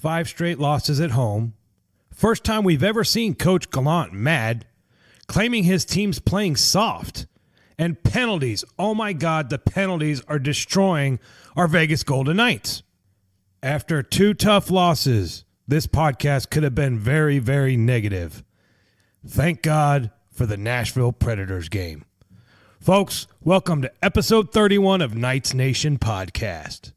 5 straight losses at home. First time we've ever seen Coach Gallant mad, claiming his team's playing soft. And penalties. Oh my God, the penalties are destroying our Vegas Golden Knights. After 2 tough losses, this podcast could have been very, very negative. Thank God for the Nashville Predators game. Folks, welcome to episode 31 of Knights Nation Podcast.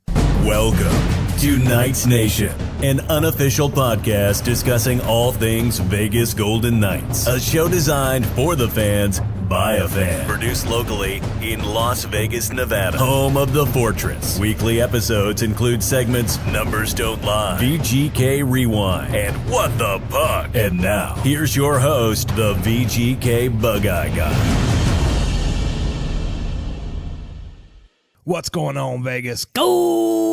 Welcome to Knights Nation, an unofficial podcast discussing all things Vegas Golden Knights. A show designed for the fans, by a fan. Produced locally in Las Vegas, Nevada, home of the Fortress. Weekly episodes include segments Numbers Don't Lie, VGK Rewind, and What the Puck. And now, here's your host, the VGKbugeyeGuy. What's going on, Vegas Golden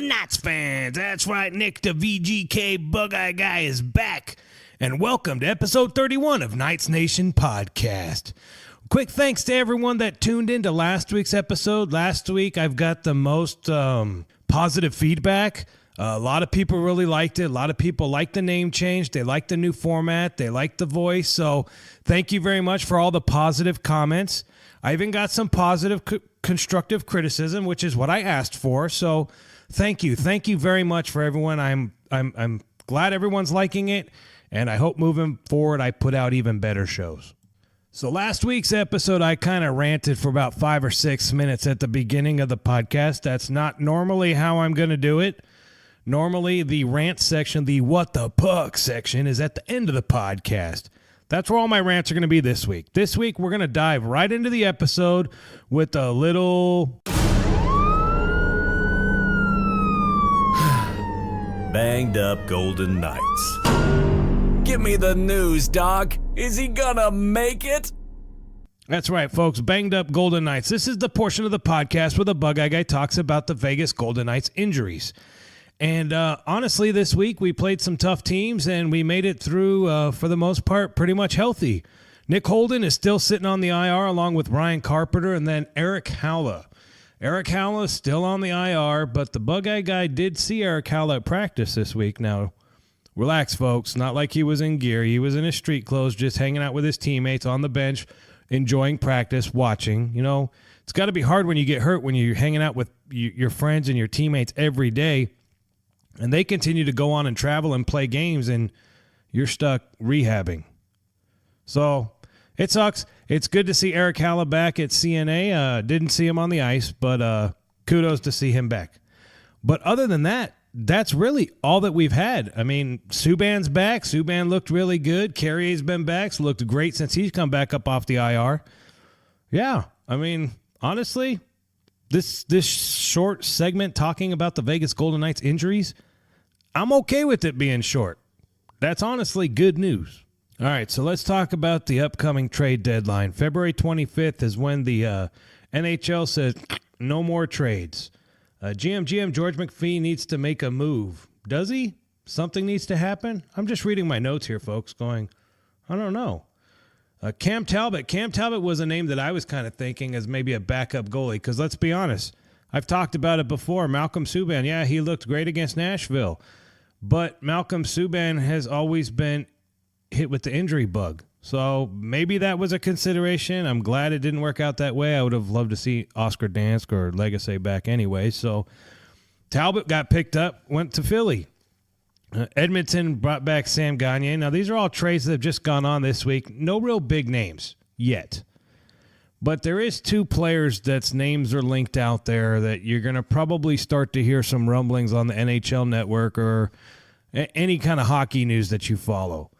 Knights fans? That's right, Nick, the VGKbugeyeGuy is back. And welcome to episode 31 of Knights Nation Podcast. Quick thanks to everyone that tuned into last week's episode. Last week, I've got the most positive feedback. A lot of people really liked it. A lot of people liked the name change. They liked the new format. They liked the voice. So thank you very much for all the positive comments. I even got some positive constructive criticism, which is what I asked for. So thank you. Thank you very much for everyone. I'm glad everyone's liking it. And I hope moving forward, I put out even better shows. So last week's episode, I kind of ranted for about 5 or 6 minutes at the beginning of the podcast. That's not normally how I'm going to do it. Normally, the rant section, the What the Puck section, is at the end of the podcast. That's where all my rants are going to be this week. This week, we're going to dive right into the episode with a little Banged up Golden Knights. Give me the news, Doc. Is he gonna make it? That's right, folks. Banged up Golden Knights. This is the portion of the podcast where the Bug-Eye Guy talks about the Vegas Golden Knights injuries. And honestly, this week we played some tough teams and we made it through, for the most part, pretty much healthy. Nick Holden is still sitting on the IR along with Ryan Carpenter and then Erik Haula. Erik Haula is still on the IR, but the Bug-Eye Guy did see Erik Haula at practice this week. Now, relax, folks. Not like he was in gear. He was in his street clothes, just hanging out with his teammates on the bench, enjoying practice, watching. You know, it's got to be hard when you get hurt when you're hanging out with your friends and your teammates every day, and they continue to go on and travel and play games, and you're stuck rehabbing. So it sucks. It's good to see Erik Haula back at CNA. Didn't see him on the ice, but kudos to see him back. But other than that, that's really all that we've had. I mean, Subban's back. Subban looked really good. Carrier's been back. So looked great since he's come back up off the IR. Yeah, I mean, honestly, this short segment talking about the Vegas Golden Knights injuries, I'm okay with it being short. That's honestly good news. All right, so let's talk about the upcoming trade deadline. February 25th is when the NHL says no more trades. GM George McPhee needs to make a move. Does he? Something needs to happen? I'm just reading my notes here, folks, going, I don't know. Cam Talbot. Cam Talbot was a name that I was kind of thinking as maybe a backup goalie, because let's be honest, I've talked about it before. Malcolm Subban, yeah, he looked great against Nashville, but Malcolm Subban has always been hit with the injury bug. So maybe that was a consideration. I'm glad it didn't work out that way. I would have loved to see Oscar Dansk or Legacy back anyway. So Talbot got picked up, went to Philly. Edmonton brought back Sam Gagner. Now, these are all trades that have just gone on this week. No real big names yet. But there is 2 players that's names are linked out there that you're going to probably start to hear some rumblings on the NHL network or any kind of hockey news that you follow.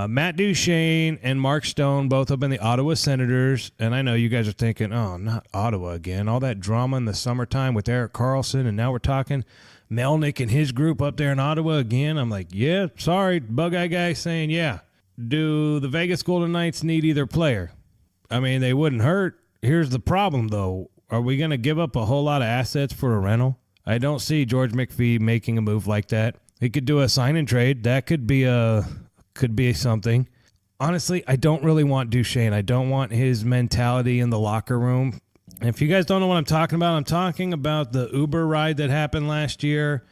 Matt Duchene and Mark Stone both have been the Ottawa Senators, and I know you guys are thinking, oh, not Ottawa again. All that drama in the summertime with Erik Karlsson, and now we're talking Melnick and his group up there in Ottawa again. I'm like, yeah, sorry, Bug-Eye Guy saying, yeah. Do the Vegas Golden Knights need either player? I mean, they wouldn't hurt. Here's the problem, though. Are we going to give up a whole lot of assets for a rental? I don't see George McPhee making a move like that. He could do a sign and trade. That could be something. Honestly, I don't really want Duchene. I don't want his mentality in the locker room. And if you guys don't know what I'm talking about the Uber ride that happened last year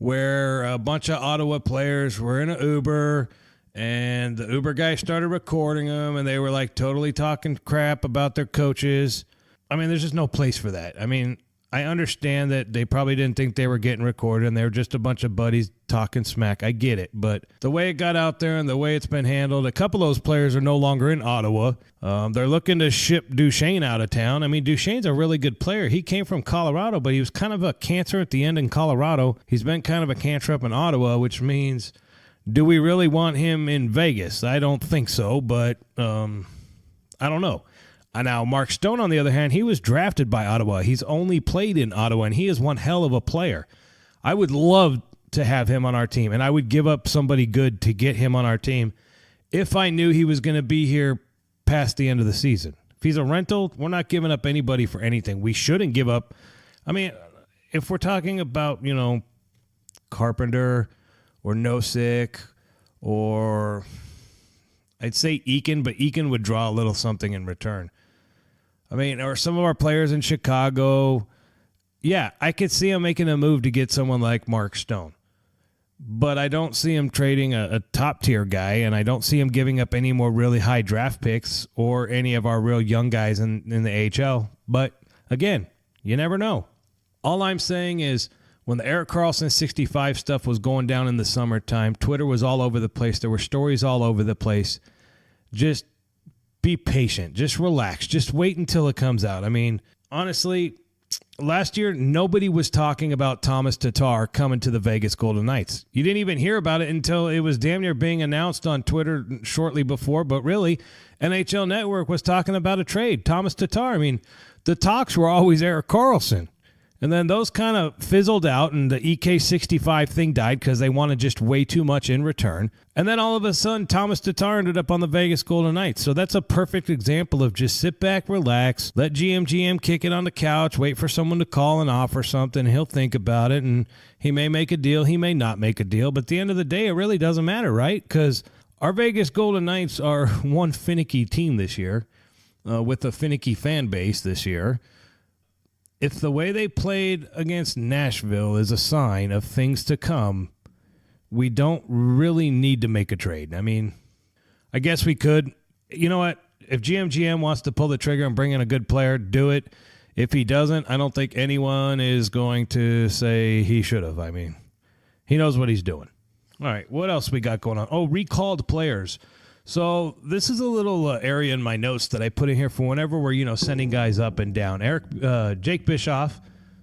where a bunch of Ottawa players were in an Uber, and the Uber guy started recording them, and they were like totally talking crap about their coaches. I mean, there's just no place for that. I mean, I understand that they probably didn't think they were getting recorded and they were just a bunch of buddies talking smack. I get it. But the way it got out there and the way it's been handled, a couple of those players are no longer in Ottawa. They're looking to ship Duchesne out of town. I mean, Duchesne's a really good player. He came from Colorado, but he was kind of a cancer at the end in Colorado. He's been kind of a cancer up in Ottawa, which means, do we really want him in Vegas? I don't think so, but I don't know. Now, Mark Stone, on the other hand, he was drafted by Ottawa. He's only played in Ottawa, and he is one hell of a player. I would love to have him on our team, and I would give up somebody good to get him on our team if I knew he was going to be here past the end of the season. If he's a rental, we're not giving up anybody for anything. We shouldn't give up. I mean, if we're talking about, Carpenter or Nosek or I'd say Eakin, but Eakin would draw a little something in return. I mean, or some of our players in Chicago. Yeah, I could see him making a move to get someone like Mark Stone. But I don't see him trading a top-tier guy, and I don't see him giving up any more really high draft picks or any of our real young guys in the AHL. But, again, you never know. All I'm saying is when the Erik Karlsson 65 stuff was going down in the summertime, Twitter was all over the place. There were stories all over the place. Just be patient. Just relax. Just wait until it comes out. I mean, honestly, last year, nobody was talking about Thomas Tatar coming to the Vegas Golden Knights. You didn't even hear about it until it was damn near being announced on Twitter shortly before. But really, NHL Network was talking about a trade. Thomas Tatar. I mean, the talks were always Erik Karlsson. And then those kind of fizzled out, and the EK65 thing died because they wanted just way too much in return. And then all of a sudden, Thomas Tatar ended up on the Vegas Golden Knights. So that's a perfect example of just sit back, relax, let GM kick it on the couch, wait for someone to call and offer something. He'll think about it, and he may make a deal, he may not make a deal. But at the end of the day, it really doesn't matter, right? Because our Vegas Golden Knights are one finicky team this year, with a finicky fan base this year. If the way they played against Nashville is a sign of things to come, we don't really need to make a trade. I mean, I guess we could. You know what? If GM wants to pull the trigger and bring in a good player, do it. If he doesn't, I don't think anyone is going to say he should have. I mean, he knows what he's doing. All right, what else we got going on? Oh, recalled players. So this is a little area in my notes that I put in here for whenever we're, sending guys up and down. Jake Bischoff.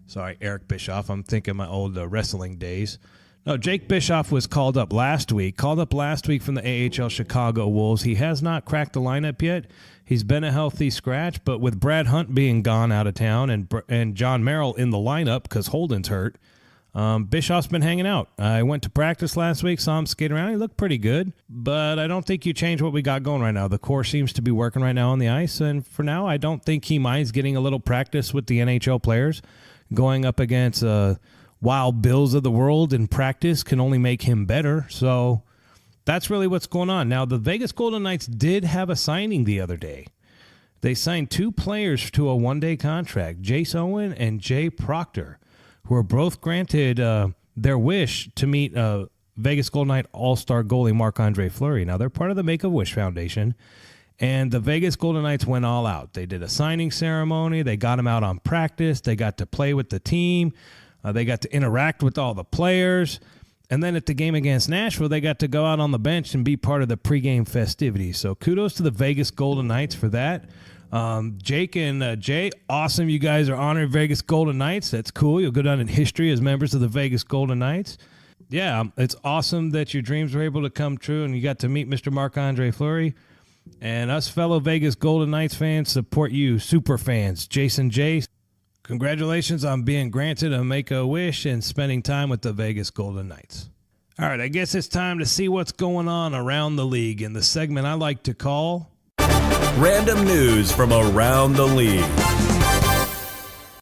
Sorry, Eric Bischoff. I'm thinking my old wrestling days. No, Jake Bischoff was called up last week from the AHL Chicago Wolves. He has not cracked the lineup yet. He's been a healthy scratch, but with Brad Hunt being gone out of town and John Merrill in the lineup because Holden's hurt, Bischoff's been hanging out. I went to practice last week, saw him skate around. He looked pretty good, but I don't think you change what we got going right now. The core seems to be working right now on the ice, and for now, I don't think he minds getting a little practice with the NHL players. Going up against Wild Bills of the world in practice can only make him better, so that's really what's going on. Now, the Vegas Golden Knights did have a signing the other day. They signed two players to a one-day contract, Jace Owen and Jay Proctor, who are both granted their wish to meet Vegas Golden Knight all-star goalie Marc-Andre Fleury. Now, they're part of the Make-A-Wish Foundation, and the Vegas Golden Knights went all out. They did a signing ceremony. They got them out on practice. They got to play with the team. They got to interact with all the players. And then at the game against Nashville, they got to go out on the bench and be part of the pregame festivities. So kudos to the Vegas Golden Knights for that. Jake and Jay, awesome. You guys are honoring Vegas Golden Knights. That's cool. You'll go down in history as members of the Vegas Golden Knights. Yeah, it's awesome that your dreams were able to come true and you got to meet Mr. Marc-Andre Fleury. And us fellow Vegas Golden Knights fans support you, super fans. Jason J., congratulations on being granted a Make-A-Wish and spending time with the Vegas Golden Knights. All right, I guess it's time to see what's going on around the league in the segment I like to call Random News from Around the League.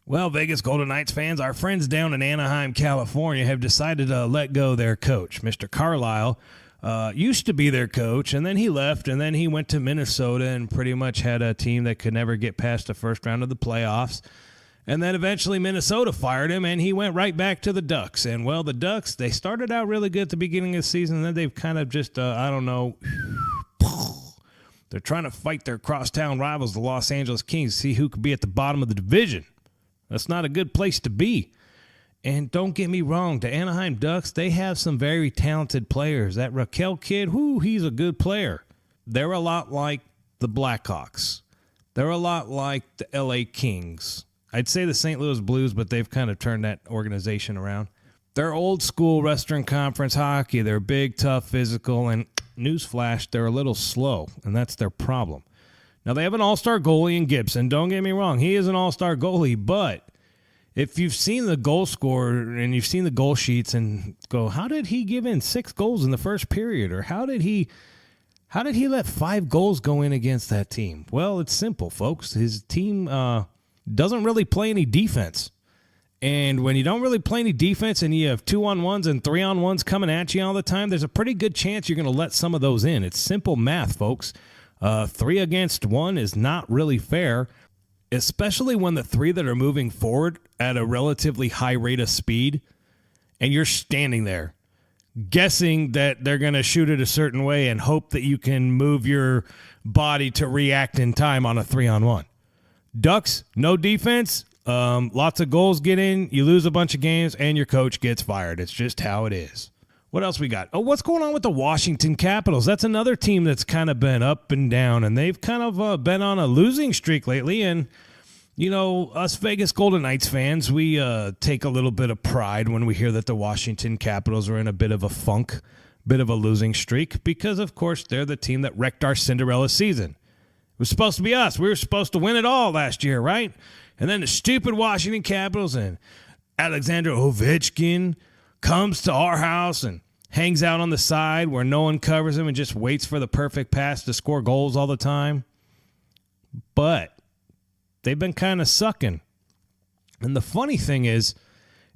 Well, Vegas Golden Knights fans, our friends down in Anaheim, California, have decided to let go their coach. Mr. Carlyle used to be their coach, and then he left, and then he went to Minnesota and pretty much had a team that could never get past the first round of the playoffs. And then eventually Minnesota fired him, and he went right back to the Ducks. And, well, the Ducks, they started out really good at the beginning of the season, and then they've kind of just, I don't know, they're trying to fight their crosstown rivals, the Los Angeles Kings, to see who could be at the bottom of the division. That's not a good place to be. And don't get me wrong, the Anaheim Ducks, they have some very talented players. That Raquel kid, he's a good player. They're a lot like the Blackhawks. They're a lot like the LA Kings. I'd say the St. Louis Blues, but they've kind of turned that organization around. They're old school Western Conference hockey. They're big, tough, physical, and newsflash, they're a little slow, and that's their problem. Now, they have an all-star goalie in Gibson. Don't get me wrong. He is an all-star goalie, but if you've seen the goal scorer and you've seen the goal sheets and go, how did he give in 6 goals in the first period? Or how did he let 5 goals go in against that team? Well, it's simple, folks. His team doesn't really play any defense. And when you don't really play any defense and you have 2-on-1s and 3-on-1s coming at you all the time, there's a pretty good chance you're going to let some of those in. It's simple math, folks. 3 against 1 is not really fair, especially when the 3 that are moving forward at a relatively high rate of speed, and you're standing there guessing that they're going to shoot it a certain way and hope that you can move your body to react in time on a 3-on-1. Ducks, no defense, lots of goals get in, you lose a bunch of games, and your coach gets fired. It's just how it is. What else we got? Oh, what's going on with the Washington Capitals? That's another team that's kind of been up and down, and they've kind of been on a losing streak lately. And, you know, us Vegas Golden Knights fans, we take a little bit of pride when we hear that the Washington Capitals are in a bit of a funk, bit of a losing streak, because, of course, they're the team that wrecked our Cinderella season. It was supposed to be us. We were supposed to win it all last year, right? And then the stupid Washington Capitals and Alexander Ovechkin comes to our house and hangs out on the side where no one covers him and just waits for the perfect pass to score goals all the time. But they've been kind of sucking. And the funny thing is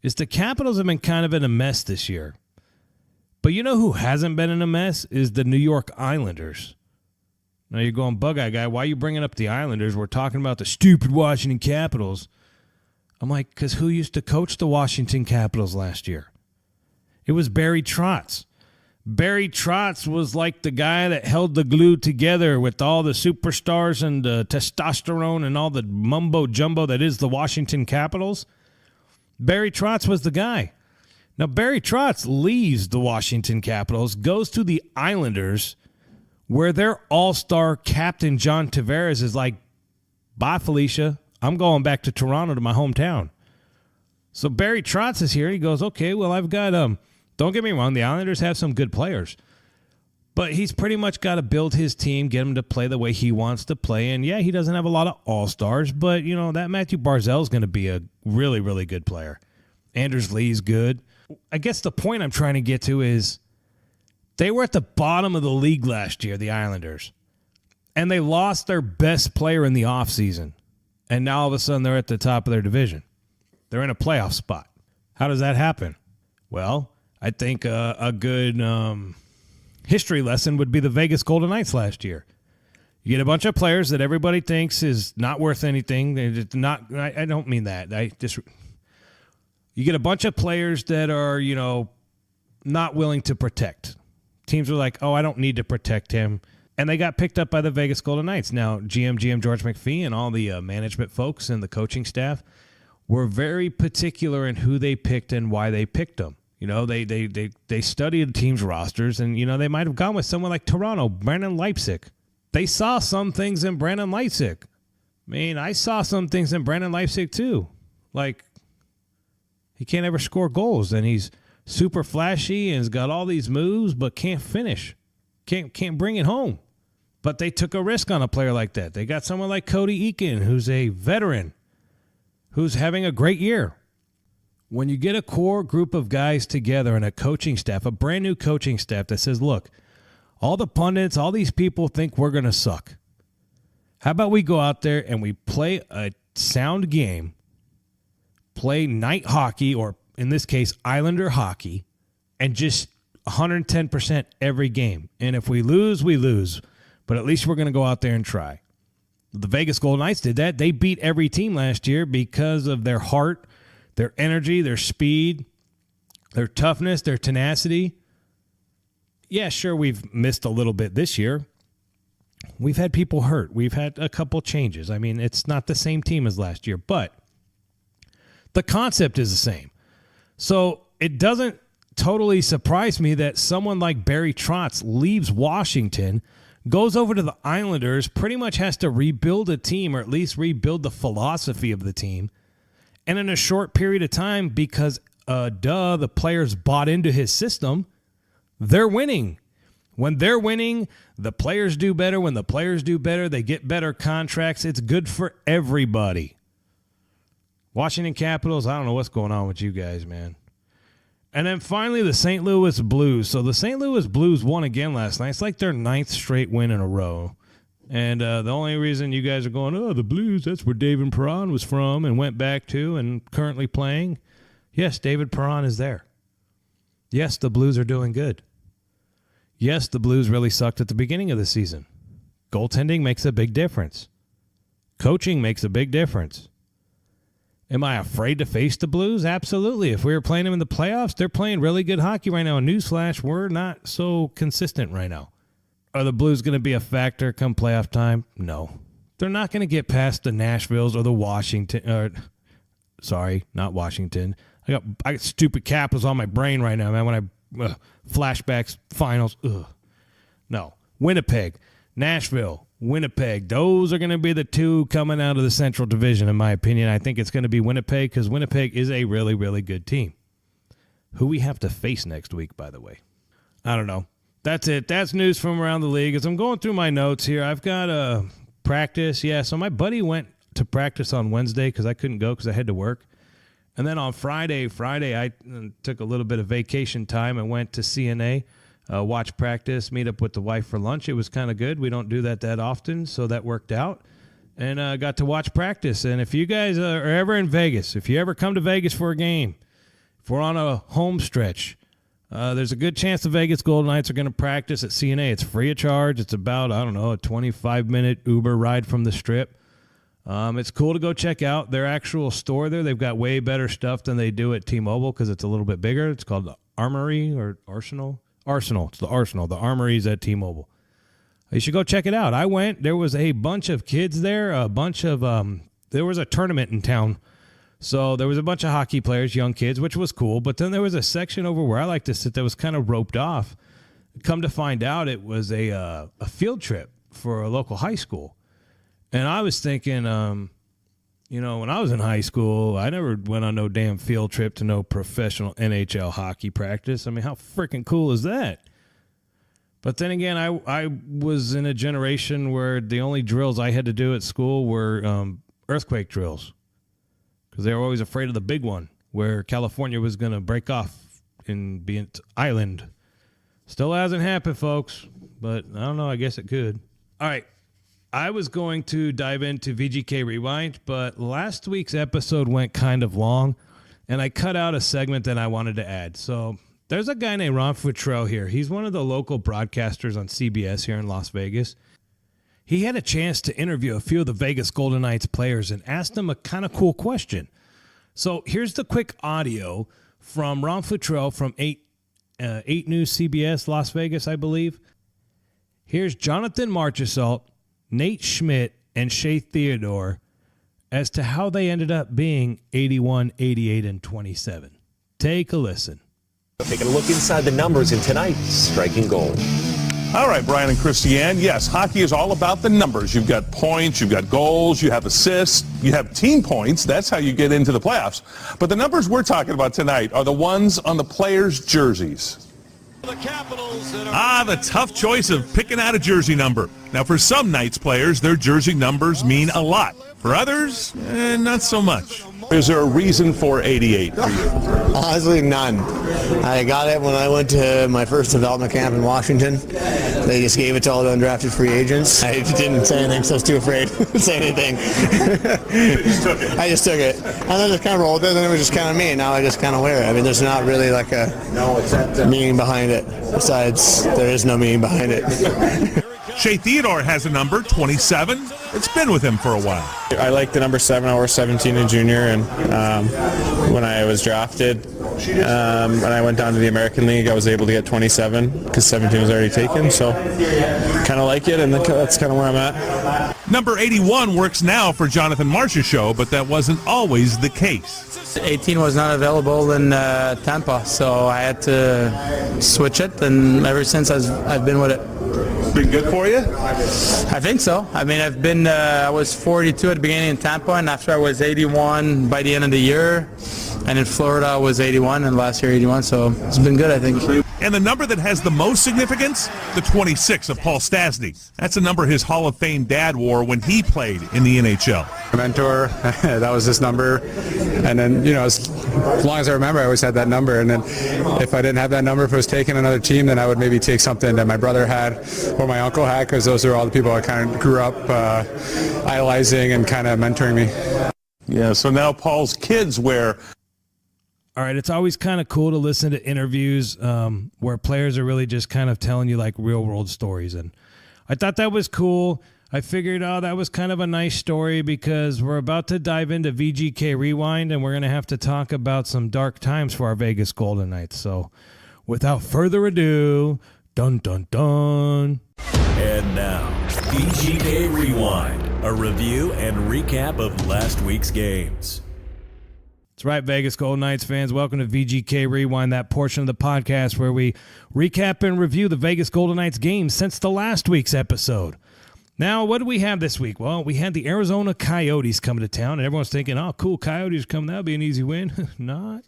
the Capitals have been kind of in a mess this year. But you know who hasn't been in a mess is the New York Islanders. Now you're going, Bug-Eye Guy, why are you bringing up the Islanders? We're talking about the stupid Washington Capitals. I'm like, because who used to coach the Washington Capitals last year? It was Barry Trotz. Barry Trotz was like the guy that held the glue together with all the superstars and the testosterone and all the mumbo-jumbo that is the Washington Capitals. Barry Trotz was the guy. Now, Barry Trotz leaves the Washington Capitals, goes to the Islanders, where their all-star captain, John Tavares, is like, bye, Felicia. I'm going back to Toronto, to my hometown. So Barry Trotz is here. He goes, okay, well, I've got, don't get me wrong, the Islanders have some good players. But he's pretty much got to build his team, get him to play the way he wants to play. And, yeah, he doesn't have a lot of all-stars, but, you know, that Matthew Barzal is going to be a really, really good player. Anders Lee's good. I guess the point I'm trying to get to is they were at the bottom of the league last year, the Islanders, and they lost their best player in the offseason. And now all of a sudden they're at the top of their division. They're in a playoff spot. How does that happen? Well, I think a good history lesson would be the Vegas Golden Knights last year. You get a bunch of players that everybody thinks is not worth anything. They're just not. I don't mean that. You get a bunch of players that are, you know, not willing to protect. Teams are like, oh, I don't need to protect him. And they got picked up by the Vegas Golden Knights. Now, GM George McPhee and all the management folks and the coaching staff were very particular in who they picked and why they picked them. You know, they studied teams' rosters, and, you know, they might have gone with someone like Toronto, Brandon Leipzig. They saw some things in Brandon Leipzig. I mean, I saw some things in Brandon Leipzig, too. Like, he can't ever score goals, and he's super flashy and has got all these moves, but can't finish. Can't bring it home. But they took a risk on a player like that. They got someone like Cody Eakin, who's a veteran, who's having a great year. When you get a core group of guys together and a coaching staff, a brand new coaching staff that says, look, all the pundits, all these people think we're going to suck. How about we go out there and we play a sound game, play night hockey, or in this case, Islander hockey, and just 110% every game. And if we lose, we lose. But at least we're going to go out there and try. The Vegas Golden Knights did that. They beat every team last year because of their heart, their energy, their speed, their toughness, their tenacity. Yeah, sure, we've missed a little bit this year. We've had people hurt. We've had a couple changes. I mean, it's not the same team as last year, but the concept is the same. So it doesn't totally surprise me that someone like Barry Trotz leaves Washington, goes over to the Islanders, pretty much has to rebuild a team, or at least rebuild the philosophy of the team. And in a short period of time, because, the players bought into his system, they're winning. When they're winning, the players do better. When the players do better, they get better contracts. It's good for everybody. Washington Capitals, I don't know what's going on with you guys, man. And then finally, the St. Louis Blues. So the St. Louis Blues won again last night. It's like their 9th straight win in a row. And the only reason you guys are going, oh, the Blues, that's where David Perron was from and went back to and currently playing. Yes, David Perron is there. Yes, the Blues are doing good. Yes, the Blues really sucked at the beginning of the season. Goaltending makes a big difference. Coaching makes a big difference. Am I afraid to face the Blues? Absolutely. If we were playing them in the playoffs, they're playing really good hockey right now. And newsflash, we're not so consistent right now. Are the Blues going to be a factor come playoff time? No. They're not going to get past the Nashvilles or the Washington. Sorry, not Washington. I got stupid Capitals on my brain right now, man. When I flashbacks, finals. Ugh. No. Winnipeg, Nashville, Winnipeg. Those are going to be the two coming out of the Central Division, in my opinion. I think it's going to be Winnipeg because Winnipeg is a really, really good team. Who we have to face next week, by the way. I don't know. That's it. That's news from around the league. As I'm going through my notes here, I've got a practice. Yeah, so my buddy went to practice on Wednesday because I couldn't go because I had to work. And then on Friday, I took a little bit of vacation time and went to CNA, watch practice, meet up with the wife for lunch. It was kind of good. We don't do that often, so that worked out. And got to watch practice. And if you guys are ever in Vegas, if you ever come to Vegas for a game, if we're on a home stretch, there's a good chance the Vegas Golden Knights are going to practice at CNA. It's free of charge. It's about, a 25-minute Uber ride from the Strip. It's cool to go check out their actual store there. They've got way better stuff than they do at T-Mobile because it's a little bit bigger. It's called the Armory or Arsenal. Arsenal. It's the Arsenal. The Armory's at T-Mobile. You should go check it out. I went. There was a bunch of kids there. There was a tournament in town. So there was a bunch of hockey players, young kids, which was cool. But then there was a section over where I like to sit that was kind of roped off. Come to find out, it was a field trip for a local high school. And I was thinking, when I was in high school, I never went on no damn field trip to no professional NHL hockey practice. I mean, how freaking cool is that? But then again, I was in a generation where the only drills I had to do at school were earthquake drills because they were always afraid of the big one where California was going to break off and be an island. Still hasn't happened, folks, but I don't know. I guess it could. All right. I was going to dive into VGK Rewind, but last week's episode went kind of long, and I cut out a segment that I wanted to add. So there's a guy named Ron Futrell here. He's one of the local broadcasters on CBS here in Las Vegas. He had a chance to interview a few of the Vegas Golden Knights players and asked them a kind of cool question. So here's the quick audio from Ron Futrell from 8 News CBS Las Vegas, I believe. Here's Jonathan Marchessault, Nate Schmidt, and Shea Theodore as to how they ended up being 81, 88, and 27. Take a listen. Taking a look inside the numbers in tonight's striking goal. All right, Brian and Christiane. Yes, hockey is all about the numbers. You've got points, you've got goals, you have assists, you have team points. That's how you get into the playoffs. But the numbers we're talking about tonight are the ones on the players' jerseys. The tough choice of picking out a jersey number. Now, for some Knights players, their jersey numbers mean a lot. For others, not so much. Is there a reason for 88 for you? Honestly, none. I got it when I went to my first development camp in Washington. They just gave it to all the undrafted free agents. I didn't say anything, so I was too afraid to say anything. You just took it. I just took it. And then just kind of rolled it, and it was just kind of me. Now I just kind of wear it. I mean, there's not really like a meaning behind it. Besides, there is no meaning behind it. Shea Theodore has a number, 27. It's been with him for a while. I like the number 7. I wore 17 in junior, and when I was drafted, when I went down to the American League, I was able to get 27 because 17 was already taken. So kind of like it, and that's kind of where I'm at. Number 81 works now for Jonathan Marsh's show, but that wasn't always the case. 18 was not available in Tampa, so I had to switch it, and ever since I've been with it. Been good for you? I think so. I mean, I was 42 at the beginning in Tampa, and after I was 81 by the end of the year, and in Florida I was 81, and last year 81, so it's been good, I think. And the number that has the most significance, the 26 of Paul Stastny. That's a number his Hall of Fame dad wore when he played in the NHL. Mentor, that was his number, and then as long as I remember, I always had that number. And then if I didn't have that number, if it was taking another team, then I would maybe take something that my brother had or my uncle had, because those are all the people I kind of grew up idolizing and kind of mentoring me. Yeah, so now Paul's kids wear. All right, it's always kind of cool to listen to interviews where players are really just kind of telling you like real world stories, and I thought that was cool. I figured, that was kind of a nice story because we're about to dive into VGK Rewind, and we're going to have to talk about some dark times for our Vegas Golden Knights. So without further ado, dun, dun, dun. And now, VGK Rewind, a review and recap of last week's games. That's right, Vegas Golden Knights fans. Welcome to VGK Rewind, that portion of the podcast where we recap and review the Vegas Golden Knights games since the last week's episode. Now, what do we have this week? Well, we had the Arizona Coyotes coming to town, and everyone's thinking, oh, cool, Coyotes coming, that'll be an easy win. Not.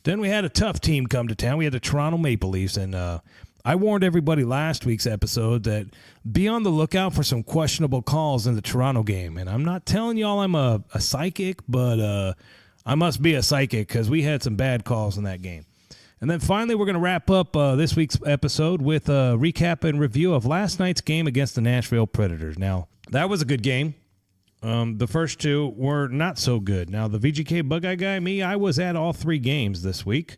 Then we had a tough team come to town. We had the Toronto Maple Leafs, and I warned everybody last week's episode that be on the lookout for some questionable calls in the Toronto game. And I'm not telling y'all I'm a psychic, but I must be a psychic because we had some bad calls in that game. And then finally, we're going to wrap up this week's episode with a recap and review of last night's game against the Nashville Predators. Now, that was a good game. The first two were not so good. Now, the VGKbugeyeGuy, I was at all 3 games this week.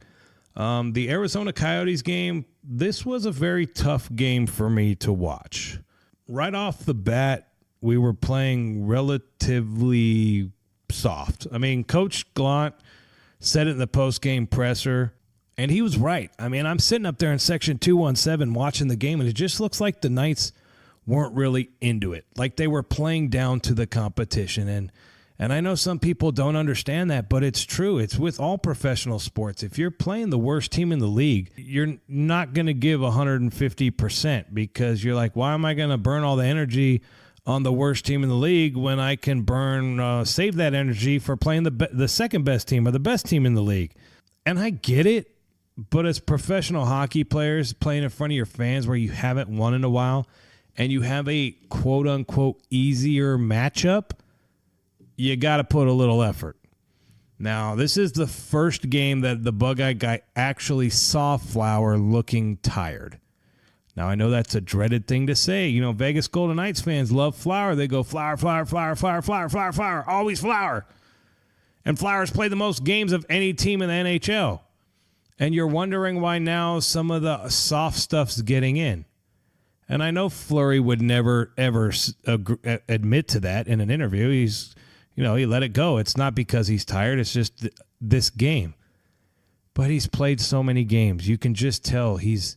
The Arizona Coyotes game, this was a very tough game for me to watch. Right off the bat, we were playing relatively soft. I mean, Coach Gallant said it in the post-game presser, and he was right. I mean, I'm sitting up there in section 217 watching the game, and it just looks like the Knights weren't really into it. Like they were playing down to the competition. And I know some people don't understand that, but it's true. It's with all professional sports. If you're playing the worst team in the league, you're not going to give 150% because you're like, why am I going to burn all the energy on the worst team in the league when I can save that energy for playing the second best team or the best team in the league? And I get it. But as professional hockey players playing in front of your fans where you haven't won in a while and you have a quote-unquote easier matchup, you got to put a little effort. Now, this is the first game that the Bug-Eye Guy actually saw Flower looking tired. Now, I know that's a dreaded thing to say. You know, Vegas Golden Knights fans love Flower. They go, Flower, Flower, Flower, Flower, Flower, Flower, Flower, always Flower. And Flower's played the most games of any team in the NHL. And you're wondering why now some of the soft stuff's getting in. And I know Fleury would never, ever admit to that in an interview. He let it go. It's not because he's tired. It's just this game. But he's played so many games. You can just tell he's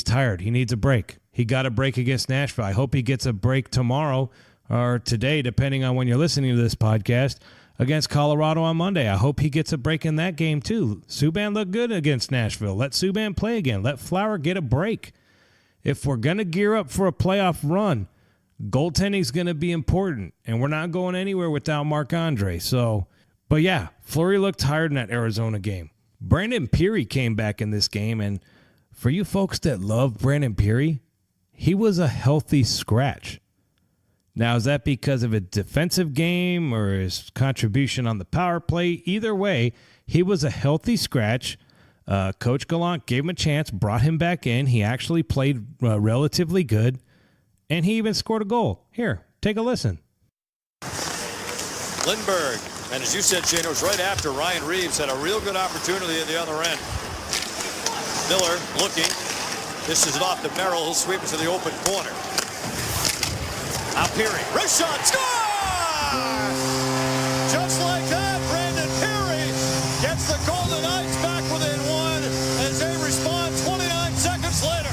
tired. He needs a break. He got a break against Nashville. I hope he gets a break tomorrow or today, depending on when you're listening to this podcast, against Colorado on Monday. I hope he gets a break in that game too. Subban looked good against Nashville. Let Subban play again. Let Flower get a break. If we're going to gear up for a playoff run, goaltending's going to be important, and we're not going anywhere without Marc-Andre. But yeah, Fleury looked tired in that Arizona game. Brandon Peary came back in this game, and for you folks that love Brandon Peary, he was a healthy scratch. Now, is that because of a defensive game or his contribution on the power play? Either way, he was a healthy scratch. Coach Gallant gave him a chance, brought him back in. He actually played relatively good, and he even scored a goal. Here, take a listen. Lindbergh, and as you said, Shane, it was right after Ryan Reeves had a real good opportunity at the other end. Miller looking, This is it off to Merrill. He'll sweep it to the open corner. Now Peary. Wrist shot. Score! Just like that, Brandon Peary gets the Golden Knights back within one as they respond 29 seconds later.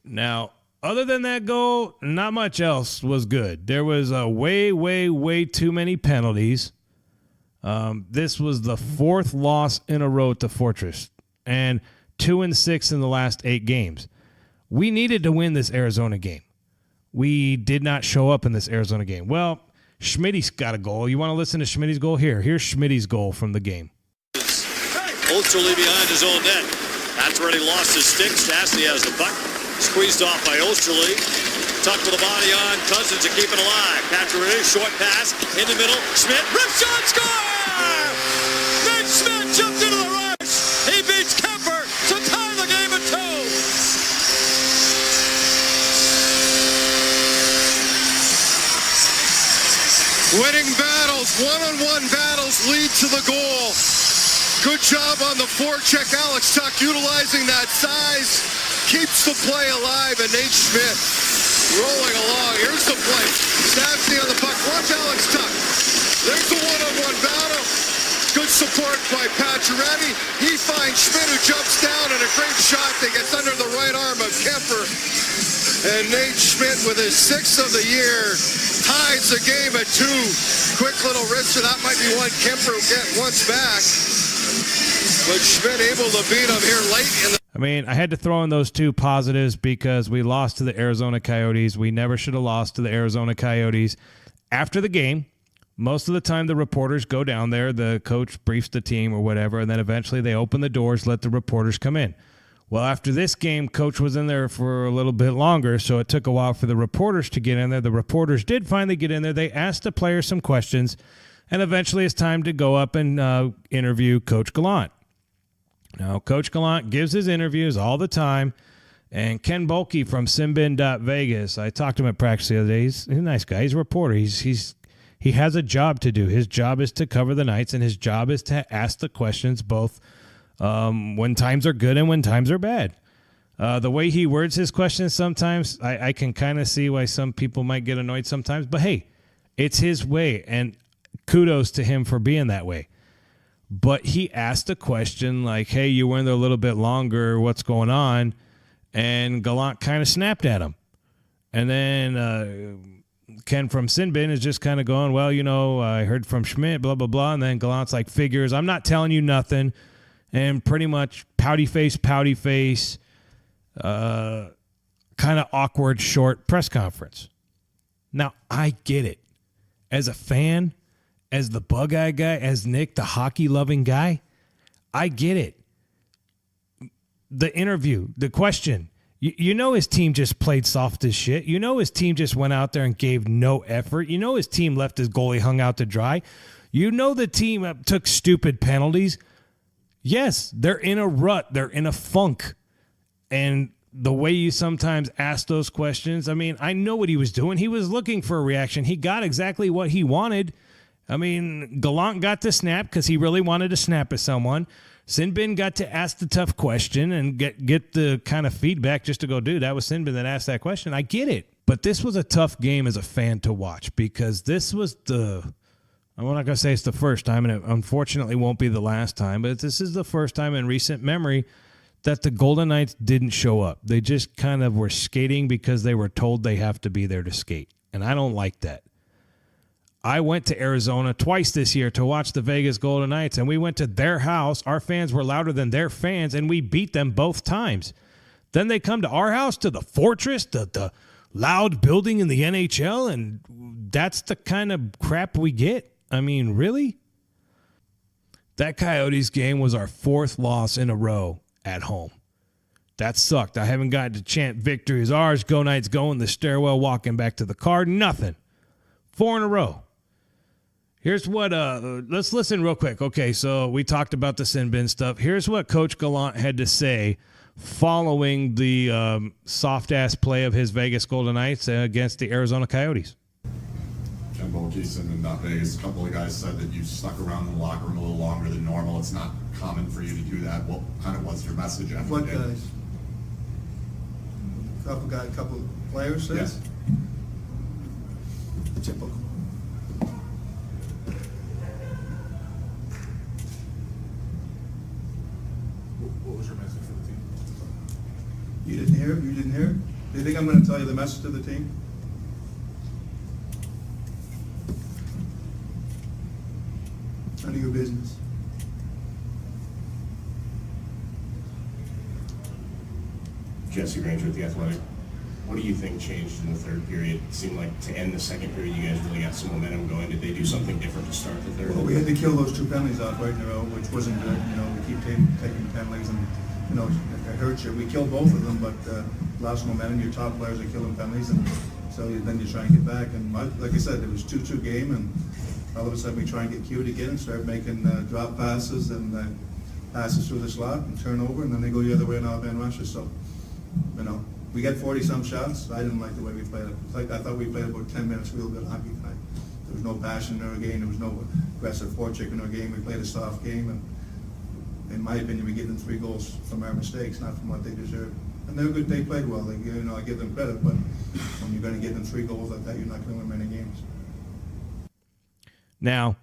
Now, other than that goal, not much else was good. There was way too many penalties. This was the 4th loss in a row to Fortress, and 2-6 in the last 8 games. We needed to win this Arizona game. We did not show up in this Arizona game. Well, Schmidt's got a goal. You want to listen to Schmidt's goal? Here's Schmidt's goal from the game. Osterley behind his own net. That's where he lost his stick. Stastny has the puck. Squeezed off by Osterley. Tucked with the body on. Cousins to keep it alive. Patrick, short pass in the middle. Schmidt, wrist shot, score! Nate Schmidt jumped into the rush. He beats Kemper to tie the game at 2. Winning battles, one-on-one battles lead to the goal. Good job on the forecheck. Alex Tuck utilizing that size. Keeps the play alive, and Nate Schmidt rolling along. Here's the play. Stastny on the puck. Watch Alex Tuck. There's the one-on-one battle. Good support by Pacioretty. He finds Schmidt, who jumps down, and a great shot that gets under the right arm of Kemper. And Nate Schmidt, with his 6th of the year, ties the game at 2. Quick little wrister. That might be one Kemper will get once back. But Schmidt able to beat him here late in the... I mean, I had to throw in those 2 positives because we lost to the Arizona Coyotes. We never should have lost to the Arizona Coyotes. After the game, most of the time the reporters go down there, the coach briefs the team or whatever, and then eventually they open the doors, let the reporters come in. Well, after this game, coach was in there for a little bit longer, so it took a while for the reporters to get in there. The reporters did finally get in there. They asked the players some questions, and eventually it's time to go up and interview Coach Gallant. Now, Coach Gallant gives his interviews all the time, and Ken Bulkey from Simbin.Vegas, I talked to him at practice the other day. He's a nice guy. He's a reporter. He has a job to do. His job is to cover the Knights, and his job is to ask the questions both when times are good and when times are bad. The way he words his questions sometimes, I can kind of see why some people might get annoyed sometimes. But, hey, it's his way, and kudos to him for being that way. But he asked a question like, hey, you were in there a little bit longer. What's going on? And Gallant kind of snapped at him. And then Ken from Sinbin is just kind of going, well, you know, I heard from Schmidt, blah, blah, blah. And then Gallant's like, figures, I'm not telling you nothing. And pretty much pouty face, kind of awkward, short press conference. Now, I get it. As a fan, as the bug-eye guy, as Nick, the hockey-loving guy, I get it. The interview, the question, you know his team just played soft as shit. You know his team just went out there and gave no effort. You know his team left his goalie hung out to dry. You know the team took stupid penalties. Yes, they're in a rut. They're in a funk. And the way you sometimes ask those questions, I mean, I know what he was doing. He was looking for a reaction. He got exactly what he wanted. I mean, Gallant got to snap because he really wanted to snap at someone. Sinbin got to ask the tough question and get the kind of feedback just to go, dude, that was Sinbin that asked that question. I get it. But this was a tough game as a fan to watch because this was I'm not going to say it's the first time, and it unfortunately won't be the last time, but this is the first time in recent memory that the Golden Knights didn't show up. They just kind of were skating because they were told they have to be there to skate, and I don't like that. I went to Arizona twice this year to watch the Vegas Golden Knights, and we went to their house. Our fans were louder than their fans, and we beat them both times. Then they come to our house, to the Fortress, the loud building in the NHL, and that's the kind of crap we get. I mean, really? That Coyotes game was our 4th loss in a row at home. That sucked. I haven't gotten to chant victory is ours, go Knights, go in the stairwell, walking back to the car. Nothing. 4 in a row. Here's what, let's listen real quick. Okay, so we talked about the Sinbin stuff. Here's what Coach Gallant had to say following the soft-ass play of his Vegas Golden Knights against the Arizona Coyotes. Ken Bulkey, Sinbin.Vegas. A couple of guys said that you stuck around in the locker room a little longer than normal. normal. It's not common for you to do that. What kind of what's your message after the game? What guys? What guys? Ken Bulkey, Sinbin.Vegas. A couple of guys said that you stuck around in the locker room a little longer than normal. It's not common for you to do that. What kind of what's your message after the game? A couple players says? Yeah. Typical. What was your message for the team? You didn't hear it? You didn't hear it? Do you think I'm going to tell you the message to the team? None of your business. Jesse Granger with The Athletic. What do you think changed in the third period? It seemed like to end the second period, you guys really got some momentum going. Did they do something different to start the third? Well, we had to kill those 2 penalties off right in a row, which wasn't good. You know, we keep taking penalties, and you know, it hurts you. We killed both of them, but lost momentum. Your top players are killing penalties, and so then you try and get back. And like I said, it was 2-2 game, and all of a sudden we try and get cute again and start making drop passes and passes through the slot and turnover, and then they go the other way and out-man rushes. So, you know, we got 40-some shots. I didn't like the way we played it. I thought we played about 10 minutes real good hockey tonight. There was no passion in our game. There was no aggressive forecheck in our game. We played a soft game, and in my opinion, we gave them 3 goals from our mistakes, not from what they deserved. And they're good. They played well. They, you know, I give them credit, but when you're going to give them 3 goals like that, you're not going to win many games. Now,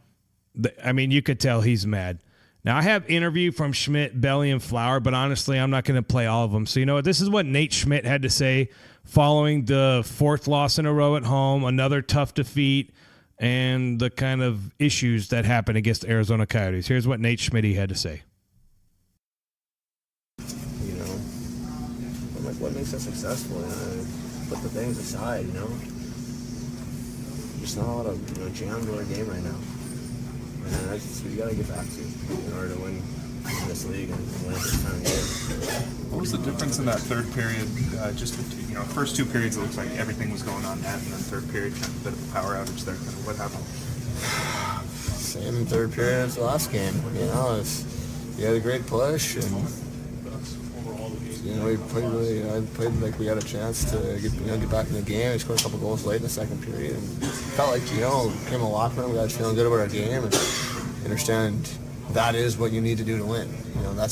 I mean, you could tell he's mad. Now, I have interview from Schmidt, Belly, and Flower, but honestly, I'm not going to play all of them. So, you know what? This is what Nate Schmidt had to say following the 4th loss in a row at home, another tough defeat, and the kind of issues that happened against the Arizona Coyotes. Here's what Nate Schmidt had to say. You know, I'm like, what makes us successful? You know, put the things aside, you know. There's not a lot of, you know, jam to our game right now. And that's what you got to get back to in order to win this league and win this time of year. What was the difference in that third period? Just between, you know, first 2 periods it looks like everything was going on net, and then third period kind of a bit of a power outage there. Kind of what happened? Same third period as the last game. You know, we had a great push, and you know, we played really. I played like we had a chance to get back in the game. We scored a couple goals late in the second period, and felt like, you know, came a locker room. We got feeling good about our game, and understand that is what you need to do to win. You know,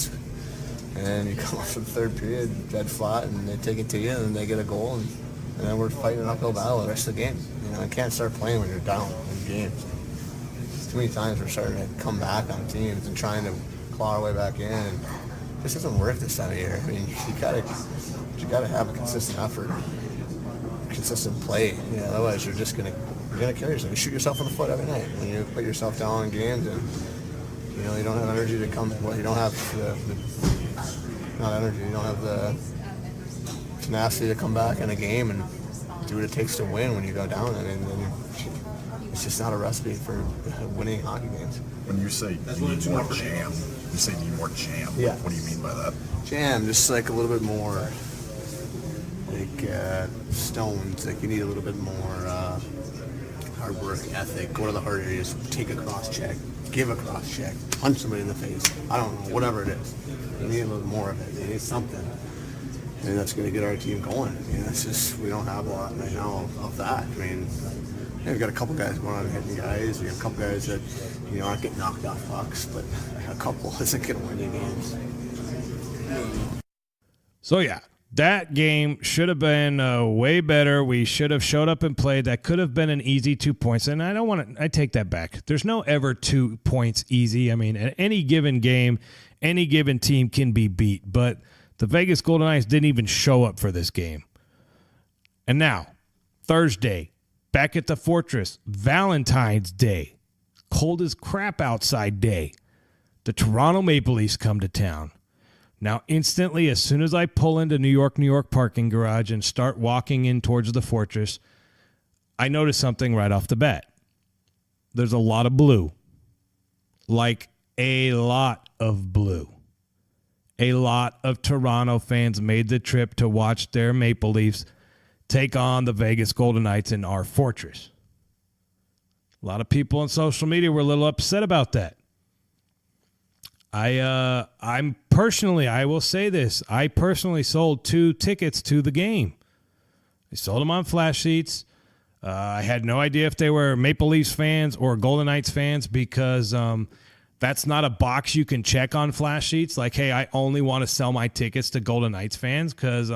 and you come off the third period dead flat, and they take it to you, and they get a goal, and then we're fighting an uphill battle the rest of the game. You know, I can't start playing when you're down in games. Too many times we're starting to come back on teams and trying to claw our way back in. And this doesn't work this time of year. I mean, you gotta have a consistent effort, consistent play. You know, otherwise you're gonna kill yourself. You shoot yourself in the foot every night when you put yourself down in games, and you know you don't have energy to come. Well, you don't have you don't have the tenacity to come back in a game and do what it takes to win when you go down. I mean, it's just not a recipe for winning hockey games. When you say you need more jam, you say you need more jam. Yeah. What do you mean by that? Jam, just like a little bit more, like stones. Like you need a little bit more hard work ethic. Go to the hard areas, take a cross check, give a cross check, punch somebody in the face. I don't know, whatever it is. You need a little more of it. You need something. And that's going to get our team going. I mean, it's just, we don't have a lot right now of that. I mean, we've got a couple guys going on and hitting guys. We got a couple guys that, you know, aren't getting knocked off pucks, but a couple isn't going to win you games. So, yeah, that game should have been way better. We should have showed up and played. That could have been an easy 2 points. And I take that back. There's no ever 2 points easy. I mean, at any given game, any given team can be beat. But the Vegas Golden Knights didn't even show up for this game. And now, Thursday, back at the Fortress, Valentine's Day, cold as crap outside day. The Toronto Maple Leafs come to town. Now, instantly, as soon as I pull into New York parking garage and start walking in towards the Fortress, I notice something right off the bat. There's a lot of blue. Like a lot of blue. A lot of Toronto fans made the trip to watch their Maple Leafs take on the Vegas Golden Knights in our Fortress. A lot of people on social media were a little upset about that. I'm personally, I will say this, I personally sold 2 tickets to the game. I sold them on flash sheets. I had no idea if they were Maple Leafs fans or Golden Knights fans because that's not a box you can check on flash sheets. Like, hey, I only want to sell my tickets to Golden Knights fans because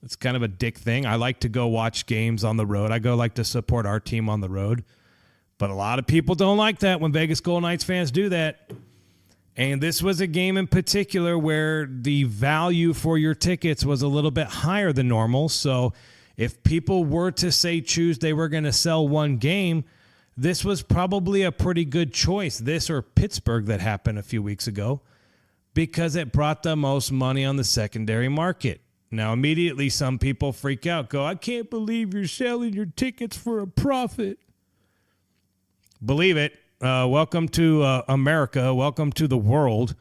It's kind of a dick thing. I like to go watch games on the road. I like to support our team on the road. But a lot of people don't like that when Vegas Golden Knights fans do that. And this was a game in particular where the value for your tickets was a little bit higher than normal. So if people were to say choose they were going to sell one game, this was probably a pretty good choice. This or Pittsburgh that happened a few weeks ago, because it brought the most money on the secondary market. Now, immediately some people freak out, go, I can't believe you're selling your tickets for a profit. Believe it. Welcome to America. Welcome to the world.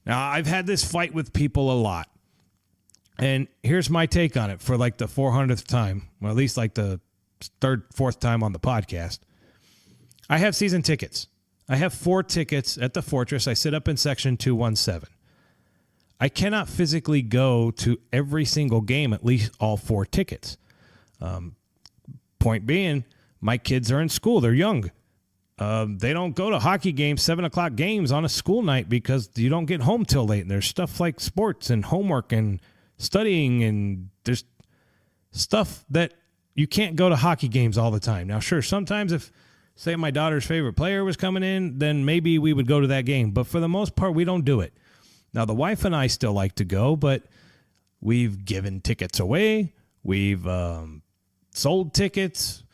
Now, I've had this fight with people a lot. And here's my take on it for like the 400th time, or at least like the third, fourth time on the podcast. I have season tickets. I have 4 tickets at the Fortress. I sit up in section 217. I cannot physically go to every single game, at least all 4 tickets. Point being, my kids are in school. They're young. They don't go to hockey games, 7 o'clock games on a school night because you don't get home till late. And there's stuff like sports and homework and studying, and there's stuff that you can't go to hockey games all the time. Now, sure, sometimes if, say, my daughter's favorite player was coming in, then maybe we would go to that game. But for the most part, we don't do it. Now, the wife and I still like to go, but we've given tickets away. We've sold tickets.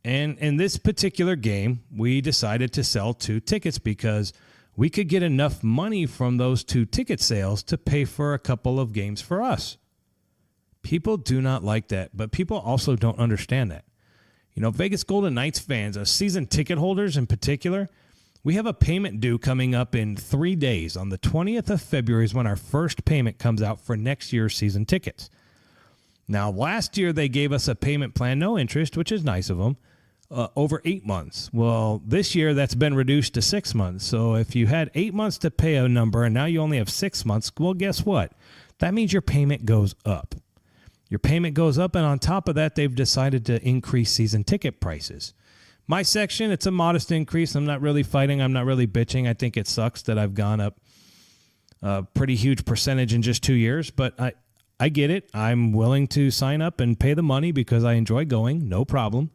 And in this particular game, we decided to sell 2 tickets because we could get enough money from those 2 ticket sales to pay for a couple of games for us. People do not like that, but people also don't understand that. You know, Vegas Golden Knights fans, season ticket holders in particular, we have a payment due coming up in 3 days. On the 20th of February is when our first payment comes out for next year's season tickets. Now, last year they gave us a payment plan, no interest, which is nice of them, over 8 months. Well, this year that's been reduced to 6 months. So if you had 8 months to pay a number and now you only have 6 months, well, guess what? That means your payment goes up. Your payment goes up, and on top of that, they've decided to increase season ticket prices. My section, it's a modest increase. I'm not really fighting. I'm not really bitching. I think it sucks that I've gone up a pretty huge percentage in just 2 years, but I get it. I'm willing to sign up and pay the money because I enjoy going. No problem.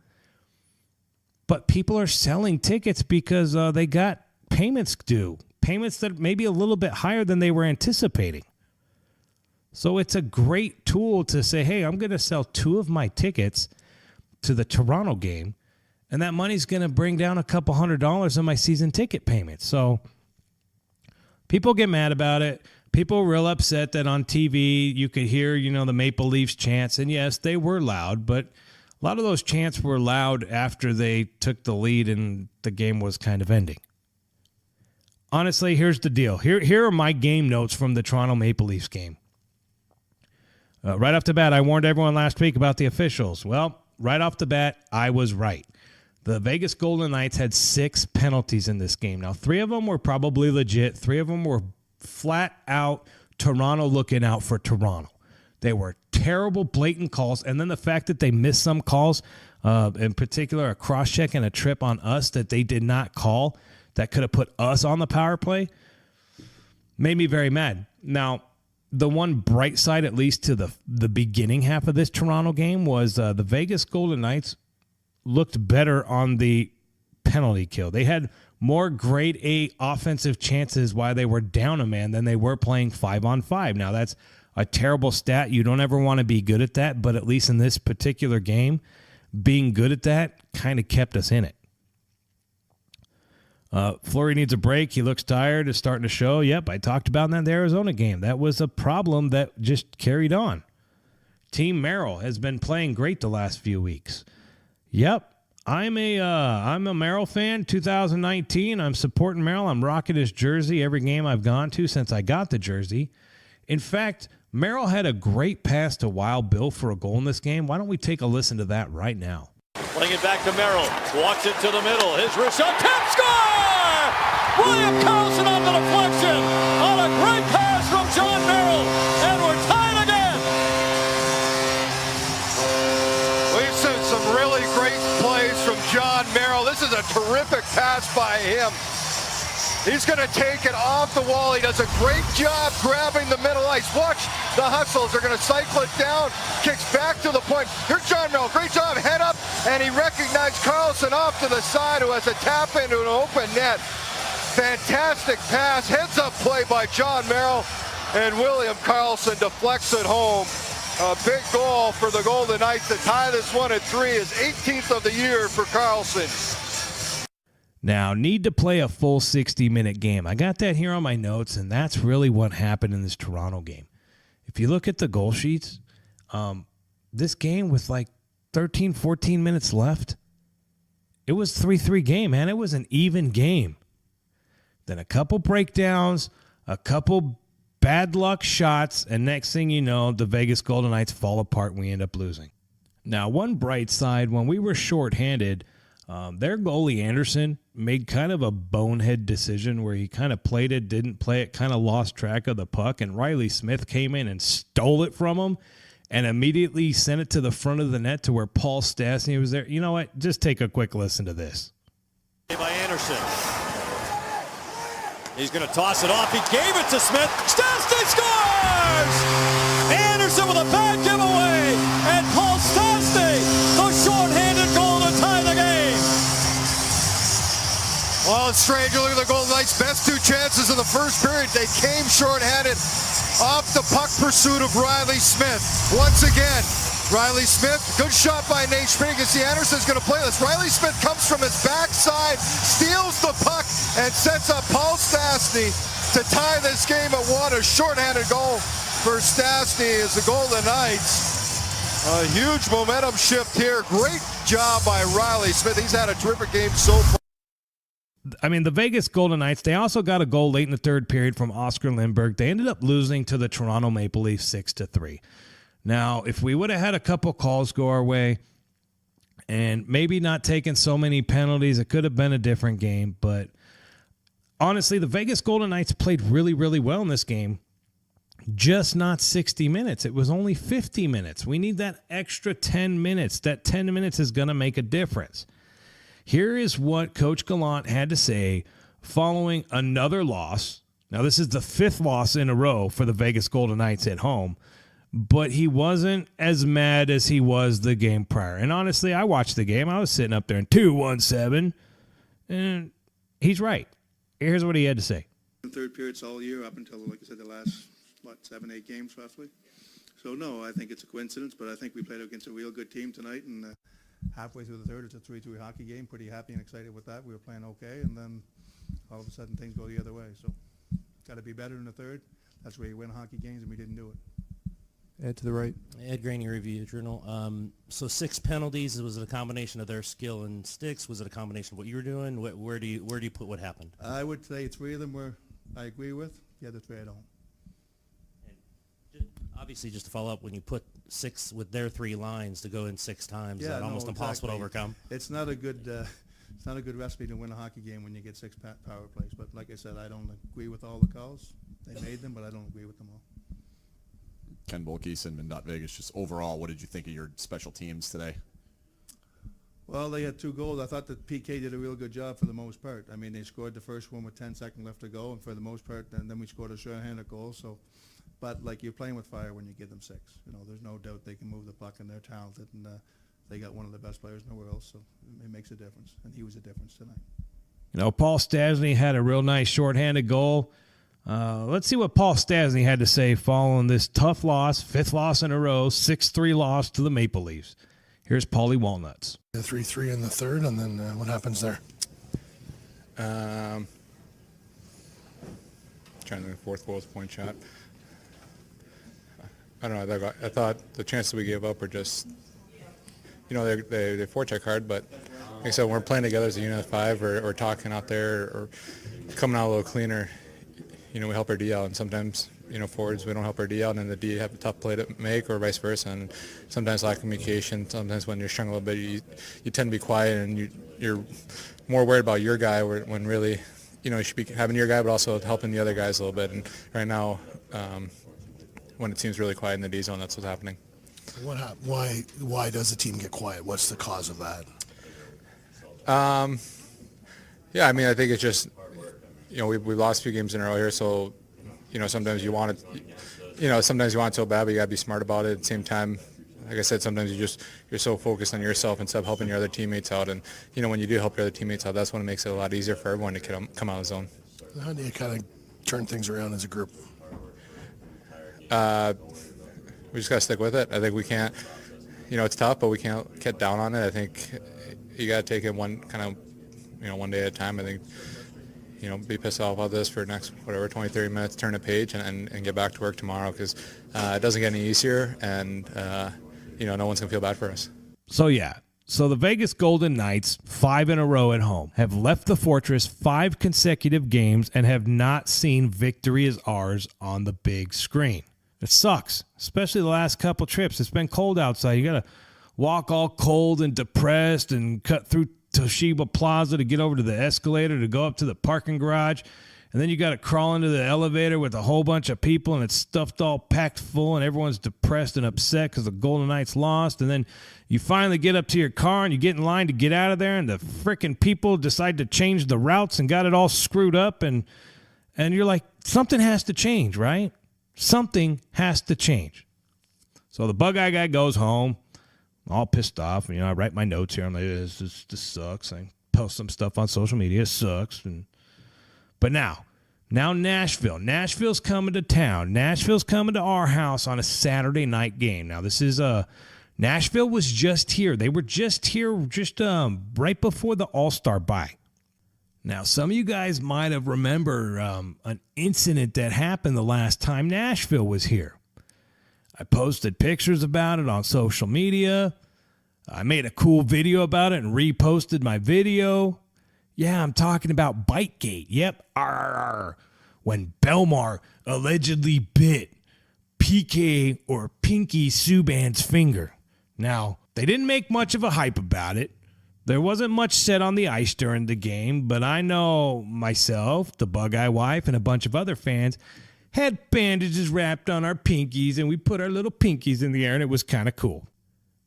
But people are selling tickets because they got payments due, payments that may be a little bit higher than they were anticipating. So it's a great tool to say, hey, I'm going to sell 2 of my tickets to the Toronto game, and that money's going to bring down a couple $100 on my season ticket payments. So people get mad about it. People are real upset that on TV you could hear, the Maple Leafs chants. And yes, they were loud, but a lot of those chants were loud after they took the lead and the game was kind of ending. Honestly, here's the deal. Here are my game notes from the Toronto Maple Leafs game. Right off the bat, I warned everyone last week about the officials. Well, right off the bat, I was right. The Vegas Golden Knights had 6 penalties in this game. Now, 3 of them were probably legit. 3 of them were flat out Toronto looking out for Toronto. They were terrible, blatant calls. And then the fact that they missed some calls, in particular a cross-check and a trip on us that they did not call, that could have put us on the power play, made me very mad. Now, the one bright side, at least to the beginning half of this Toronto game, was the Vegas Golden Knights looked better on the penalty kill. They had more grade A offensive chances while they were down a man than they were playing 5-on-5. Now, that's a terrible stat. You don't ever want to be good at that, but at least in this particular game, being good at that kind of kept us in it. Fleury needs a break. He looks tired. It's starting to show. Yep, I talked about that in the Arizona game. That was a problem that just carried on. Team Merrill has been playing great the last few weeks. Yep, I'm a Merrill fan. 2019, I'm supporting Merrill. I'm rocking his jersey every game I've gone to since I got the jersey. In fact, Merrill had a great pass to Wild Bill for a goal in this game. Why don't we take a listen to that right now? Playing it back to Merrill. Walks it to the middle. His wrist shot. Tap score! William Karlsson on the deflection. On a great pass from John Merrill. And we're tied again. We've seen some really great plays from John Merrill. This is a terrific pass by him. He's going to take it off the wall. He does a great job grabbing the middle ice. Watch the hustles. They're going to cycle it down. Kicks back to the point. Here's John Merrill. Great job. Head up. And he recognized Carlson off to the side, who has a tap into an open net. Fantastic pass. Heads up play by John Merrill. And William Karlsson deflects it home. A big goal for the Golden Knights to tie this one at 3. His 18th of the year for Karlsson. Now, need to play a full 60-minute game. I got that here on my notes, and that's really what happened in this Toronto game. If you look at the goal sheets, this game with like 13, 14 minutes left, it was 3-3 game, man. It was an even game. Then a couple breakdowns, a couple bad luck shots, and next thing you know, the Vegas Golden Knights fall apart and we end up losing. Now, one bright side, when we were shorthanded, their goalie Anderson made kind of a bonehead decision where he kind of played it, didn't play it, kind of lost track of the puck, and Riley Smith came in and stole it from him and immediately sent it to the front of the net to where Paul Stastny was there. You know what? Just take a quick listen to this. By Anderson. He's going to toss it off. He gave it to Smith. Stastny scores! Anderson with a bad giveaway, and Paul Stastny, the shorthanded goal to tie the game. Well, it's strange. Look at the Golden Knights' best 2 chances in the first period. They came shorthanded off the puck pursuit of Riley Smith. Once again, Riley Smith, good shot by Nate Schmidt. You can see Anderson's going to play this. Riley Smith comes from his backside, steals the puck, and sets up Paul Stastny to tie this game at 1. A shorthanded goal for Stastny as the Golden Knights. A huge momentum shift here. Great job by Riley Smith. He's had a terrific game so far. I mean, the Vegas Golden Knights, they also got a goal late in the third period from Oscar Lindberg. They ended up losing to the Toronto Maple Leafs 6-3. Now, if we would have had a couple calls go our way and maybe not taken so many penalties, it could have been a different game. But honestly, the Vegas Golden Knights played really, really well in this game. Just not 60 minutes. It was only 50 minutes. We need that extra 10 minutes. That 10 minutes is going to make a difference. Here is what Coach Gallant had to say following another loss. Now, this is the 5th loss in a row for the Vegas Golden Knights at home, but he wasn't as mad as he was the game prior. And honestly, I watched the game. I was sitting up there in 2-1-7, and he's right. Here's what he had to say. Third periods all year up until, like I said, the last, 7-8 games roughly. So, no, I think it's a coincidence, but I think we played against a real good team tonight, and halfway through the third, it's a 3-3 hockey game. Pretty happy and excited with that. We were playing okay, and then all of a sudden things go the other way. So, got to be better in the third. That's where you win hockey games, and we didn't do it. Ed to the right. Ed Graney, Review Journal. So 6 penalties. Was it a combination of their skill and sticks? Was it a combination of what you were doing? Where do you put what happened? I would say 3 of them were I agree with. The other 3 I don't. Obviously, just to follow up, when you put 6 with their 3 lines to go in 6 times, that's almost impossible to overcome. It's not a good recipe to win a hockey game when you get 6 power plays. But like I said, I don't agree with all the calls. They made them, but I don't agree with them all. Ken Bolkes and Vegas, just overall, what did you think of your special teams today? Well, they had 2 goals. I thought that PK did a real good job for the most part. I mean, they scored the first one with 10 seconds left to go, and for the most part, and then we scored a short-handed goal. So, but like you're playing with fire when you give them 6. You know, there's no doubt they can move the puck, and they're talented, and they got one of the best players in the world. So it makes a difference, and he was a difference tonight. You know, Paul Stastny had a real nice shorthanded goal. Let's see what Paul Stastny had to say following this tough loss, 5th loss in a row, 6-3 loss to the Maple Leafs. Here's Paulie Walnuts. 3-3 in the third, and then what happens there? Trying to think, 4th goal was a point shot. I don't know. I thought the chances we gave up were just, they forecheck hard, but like I said, when we're playing together as a unit of 5 or talking out there or coming out a little cleaner, we help our D out, and sometimes, forwards, we don't help our D out, and the D have a tough play to make, or vice versa, and sometimes lack of communication. Sometimes when you're strung a little bit, you tend to be quiet, and you're more worried about your guy when really, you should be having your guy, but also helping the other guys a little bit. And right now, when it seems really quiet in the D zone, that's what's happening. Why does the team get quiet? What's the cause of that? I think it's just we've lost a few games in a row here, so sometimes you want it, sometimes you want it so bad, but you got to be smart about it. At the same time, like I said, sometimes you're so focused on yourself instead of helping your other teammates out. And when you do help your other teammates out, that's when it makes it a lot easier for everyone to come out of the zone. How do you kind of turn things around as a group? We just got to stick with it. I think we can't, it's tough, but we can't get down on it. I think you got to take it one day at a time. I think, be pissed off about this for the next, 20, 30 minutes, turn a page and get back to work tomorrow, because it doesn't get any easier, and, no one's going to feel bad for us. So the Vegas Golden Knights, 5 in a row at home, have left the Fortress 5 consecutive games and have not seen victory as ours on the big screen. It sucks, especially the last couple trips. It's been cold outside. You got to walk all cold and depressed and cut through Toshiba Plaza to get over to the escalator to go up to the parking garage. And then you got to crawl into the elevator with a whole bunch of people, and it's stuffed all packed full, and everyone's depressed and upset because the Golden Knights lost. And then you finally get up to your car, and you get in line to get out of there, and the frickin' people decide to change the routes and got it all screwed up. And you're like, something has to change, right? Something has to change. So the Bug-Eye Guy goes home, all pissed off. I write my notes here. I'm like, this sucks. I post some stuff on social media. It sucks. But now Nashville. Nashville's coming to town. Nashville's coming to our house on a Saturday night game. Now, this is Nashville was just here. They were just here right before the All-Star bye. Now, some of you guys might have remembered an incident that happened the last time Nashville was here. I posted pictures about it on social media. I made a cool video about it and reposted my video. Yeah, I'm talking about Bitegate. Yep. When Belmar allegedly bit PK or Pinky Subban's finger. Now, they didn't make much of a hype about it. There wasn't much said on the ice during the game, but I know myself, the Bug-Eye wife, and a bunch of other fans had bandages wrapped on our pinkies, and we put our little pinkies in the air, and it was kind of cool.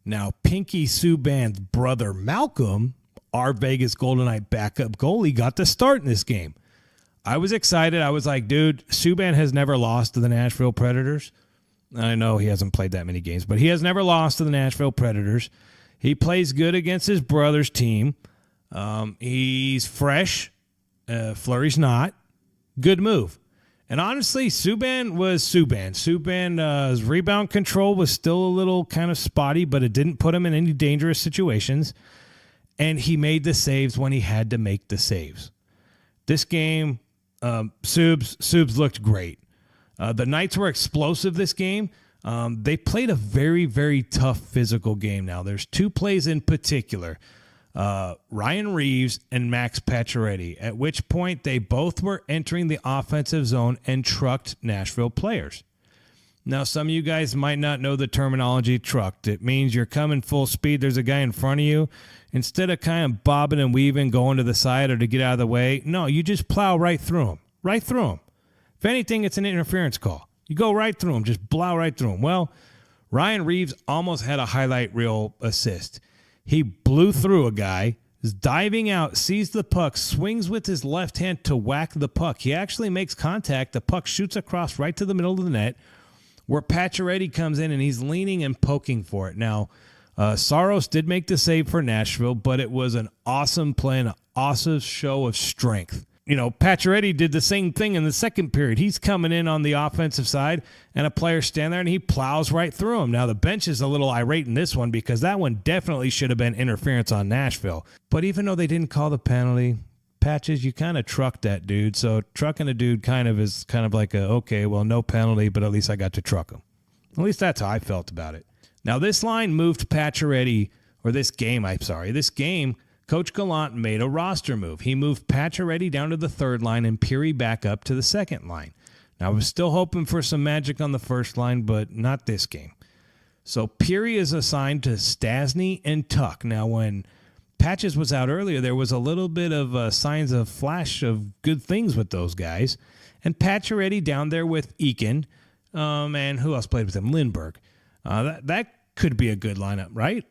Now, Pinky Subban's brother, Malcolm, our Vegas Golden Knight backup goalie, got to start in this game. I was excited. I was like, dude, Subban has never lost to the Nashville Predators. I know he hasn't played that many games, but he has never lost to the Nashville Predators. He plays good against his brother's team. He's fresh. Fleury's not. Good move. And honestly, Subban was Subban. Subban's rebound control was still a little kind of spotty, but it didn't put him in any dangerous situations. And he made the saves when he had to make the saves. This game, Subs looked great. The Knights were explosive this game. They played a very, very tough physical game. Now, there's 2 plays in particular. Ryan Reeves and Max Pacioretty, at which point they both were entering the offensive zone and trucked Nashville players. Now, some of you guys might not know the terminology trucked. It means you're coming full speed. There's a guy in front of you. Instead of kind of bobbing and weaving, going to the side or to get out of the way, no, you just plow right through him. Right through him. If anything, it's an interference call. You go right through him. Just plow right through him. Well, Ryan Reeves almost had a highlight reel assist. He blew through a guy, is diving out, sees the puck, swings with his left hand to whack the puck. He actually makes contact. The puck shoots across right to the middle of the net, where Pacioretty comes in and he's leaning and poking for it. Now, Saros did make the save for Nashville, but it was an awesome play and an awesome show of strength. Pacioretty did the same thing in the second period. He's coming in on the offensive side, and a player standing there, and he plows right through him. Now, the bench is a little irate in this one because that one definitely should have been interference on Nashville. But even though they didn't call the penalty, Patches, you kind of trucked that dude. So trucking a dude is kind of like okay, well, no penalty, but at least I got to truck him. At least that's how I felt about it. Now, this line moved Pacioretty, this game, Coach Gallant made a roster move. He moved Pacioretty down to the third line and Peary back up to the second line. Now, I was still hoping for some magic on the first line, but not this game. So Peary is assigned to Stasny and Tuck. Now, when Patches was out earlier, there was a little bit of signs of flash of good things with those guys. And Pacioretty down there with Eakin, and who else played with him? Lindbergh. That could be a good lineup, right?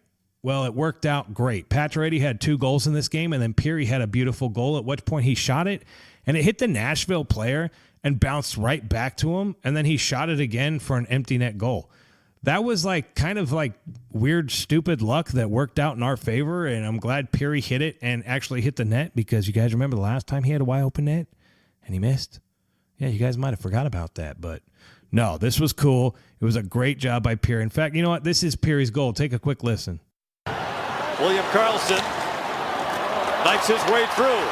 Well, it worked out great. Pacioretty had 2 goals in this game, and then Peary had a beautiful goal, at which point he shot it, and it hit the Nashville player and bounced right back to him, and then he shot it again for an empty net goal. That was like kind of like weird, stupid luck that worked out in our favor, and I'm glad Perry hit it and actually hit the net, because you guys remember the last time he had a wide open net and he missed? Yeah, you guys might have forgot about that, but no, this was cool. It was a great job by Perry. In fact, you know what? This is Perry's goal. Take a quick listen. William Karlsson knifes his way through.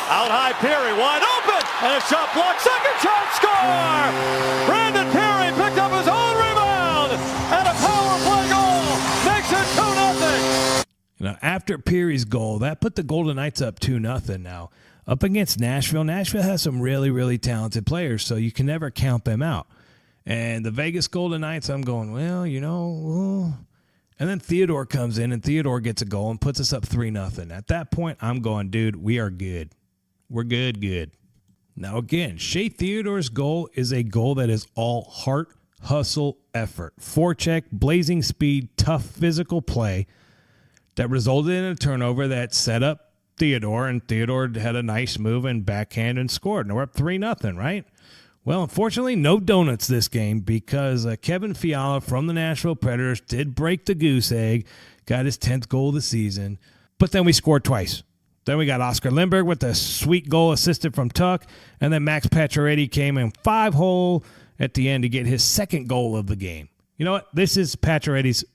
Out high, Perry, wide open, and a shot blocked. Second shot, score! Brandon Perry picked up his own rebound, and a power play goal makes it 2-0. You know, after Perry's goal, that put the Golden Knights up 2-0 now. Up against Nashville. Nashville has some really, really talented players, so you can never count them out. And the Vegas Golden Knights, I'm going, well, you know, and then Theodore comes in, and Theodore gets a goal and puts us up 3-0. At that point, I'm going, dude, we are good. We're good. Now, again, Shea Theodore's goal is a goal that is all heart, hustle, effort. Forecheck, blazing speed, tough physical play that resulted in a turnover that set up Theodore, and Theodore had a nice move and backhand and scored. And we're up 3-0, right? Well, unfortunately, no donuts this game, because Kevin Fiala from the Nashville Predators did break the goose egg, got his 10th goal of the season, but then we scored twice. Then we got Oscar Lindberg with a sweet goal assisted from Tuck, and then Max Pacioretty came in 5-hole at the end to get his second goal of the game. You know what? This is Pacioretty's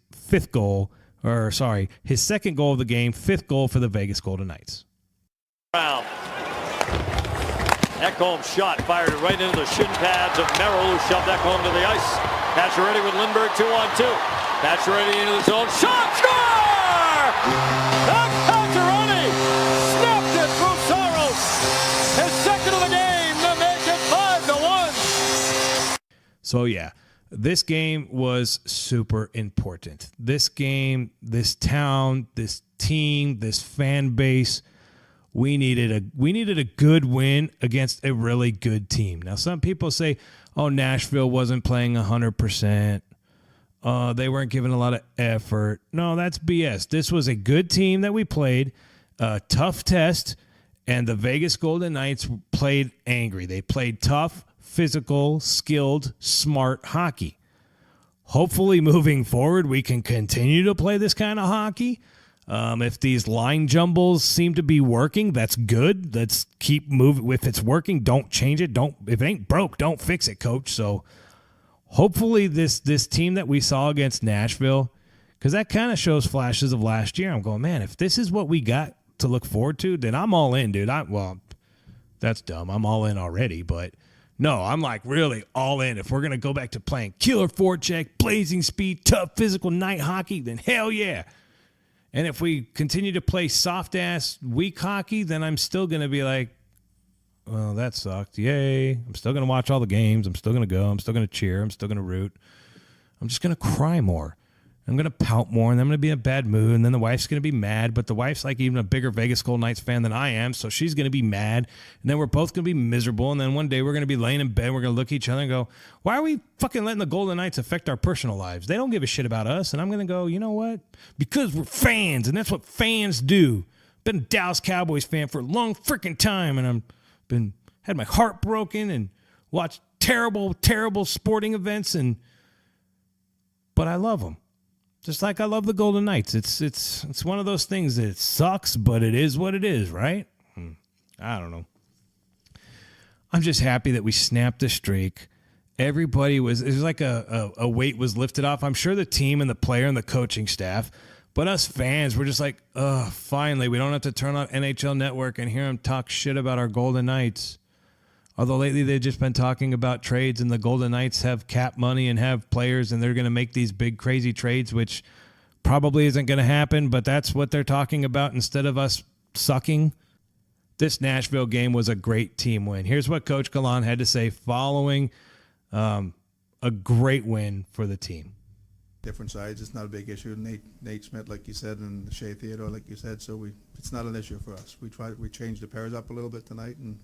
his second goal of the game, 5th goal for the Vegas Golden Knights. Brown. Ekholm shot, fired it right into the shin pads of Merrill, who shoved Ekholm to the ice. Pacioretty with Lindberg 2-on-2. Pacioretty into the zone. Shot! Score! Pacioretty snapped it through Soros. His second of the game to make it 5-1. So, yeah. This game was super important. This game, this town, this team, this fan base, we needed a good win against a really good team. Now, some people say, oh, Nashville wasn't playing 100%. They weren't giving a lot of effort. No, that's BS. This was a good team that we played, a tough test, and the Vegas Golden Knights played angry. They played tough, physical, skilled, smart hockey. Hopefully, moving forward, we can continue to play this kind of hockey. If these line jumbles seem to be working, that's good. Let's keep moving. If it's working, don't change it. If it ain't broke, don't fix it, coach. So hopefully this team that we saw against Nashville, because that kind of shows flashes of last year. I'm going, man, if this is what we got to look forward to, then I'm all in, dude. That's dumb. I'm all in already, but no, I'm like really all in. If we're going to go back to playing killer forecheck, blazing speed, tough physical night hockey, then hell yeah. And if we continue to play soft-ass, weak hockey, then I'm still going to be like, well, that sucked. Yay. I'm still going to watch all the games. I'm still going to go. I'm still going to cheer. I'm still going to root. I'm just going to cry more. I'm going to pout more, and then I'm going to be in a bad mood, and then the wife's going to be mad, but the wife's like even a bigger Vegas Golden Knights fan than I am, so she's going to be mad, and then we're both going to be miserable, and then one day we're going to be laying in bed, we're going to look at each other and go, why are we fucking letting the Golden Knights affect our personal lives? They don't give a shit about us, and I'm going to go, you know what? Because we're fans, and that's what fans do. Been a Dallas Cowboys fan for a long freaking time, and had my heart broken and watched terrible, terrible sporting events, but I love them. Just like I love the Golden Knights. It's one of those things that it sucks, but it is what it is, right? I don't know. I'm just happy that we snapped the streak. Everybody it was like a weight was lifted off. I'm sure the team and the player and the coaching staff, but us fans, we're just like, finally, we don't have to turn on NHL Network and hear them talk shit about our Golden Knights. Although lately they've just been talking about trades, and the Golden Knights have cap money and have players, and they're going to make these big, crazy trades, which probably isn't going to happen, but that's what they're talking about instead of us sucking. This Nashville game was a great team win. Here's what Coach Gallant had to say following a great win for the team. Different sides. It's not a big issue. Nate Smith, like you said, and Shea Theodore, like you said, so it's not an issue for us. We changed the pairs up a little bit tonight, and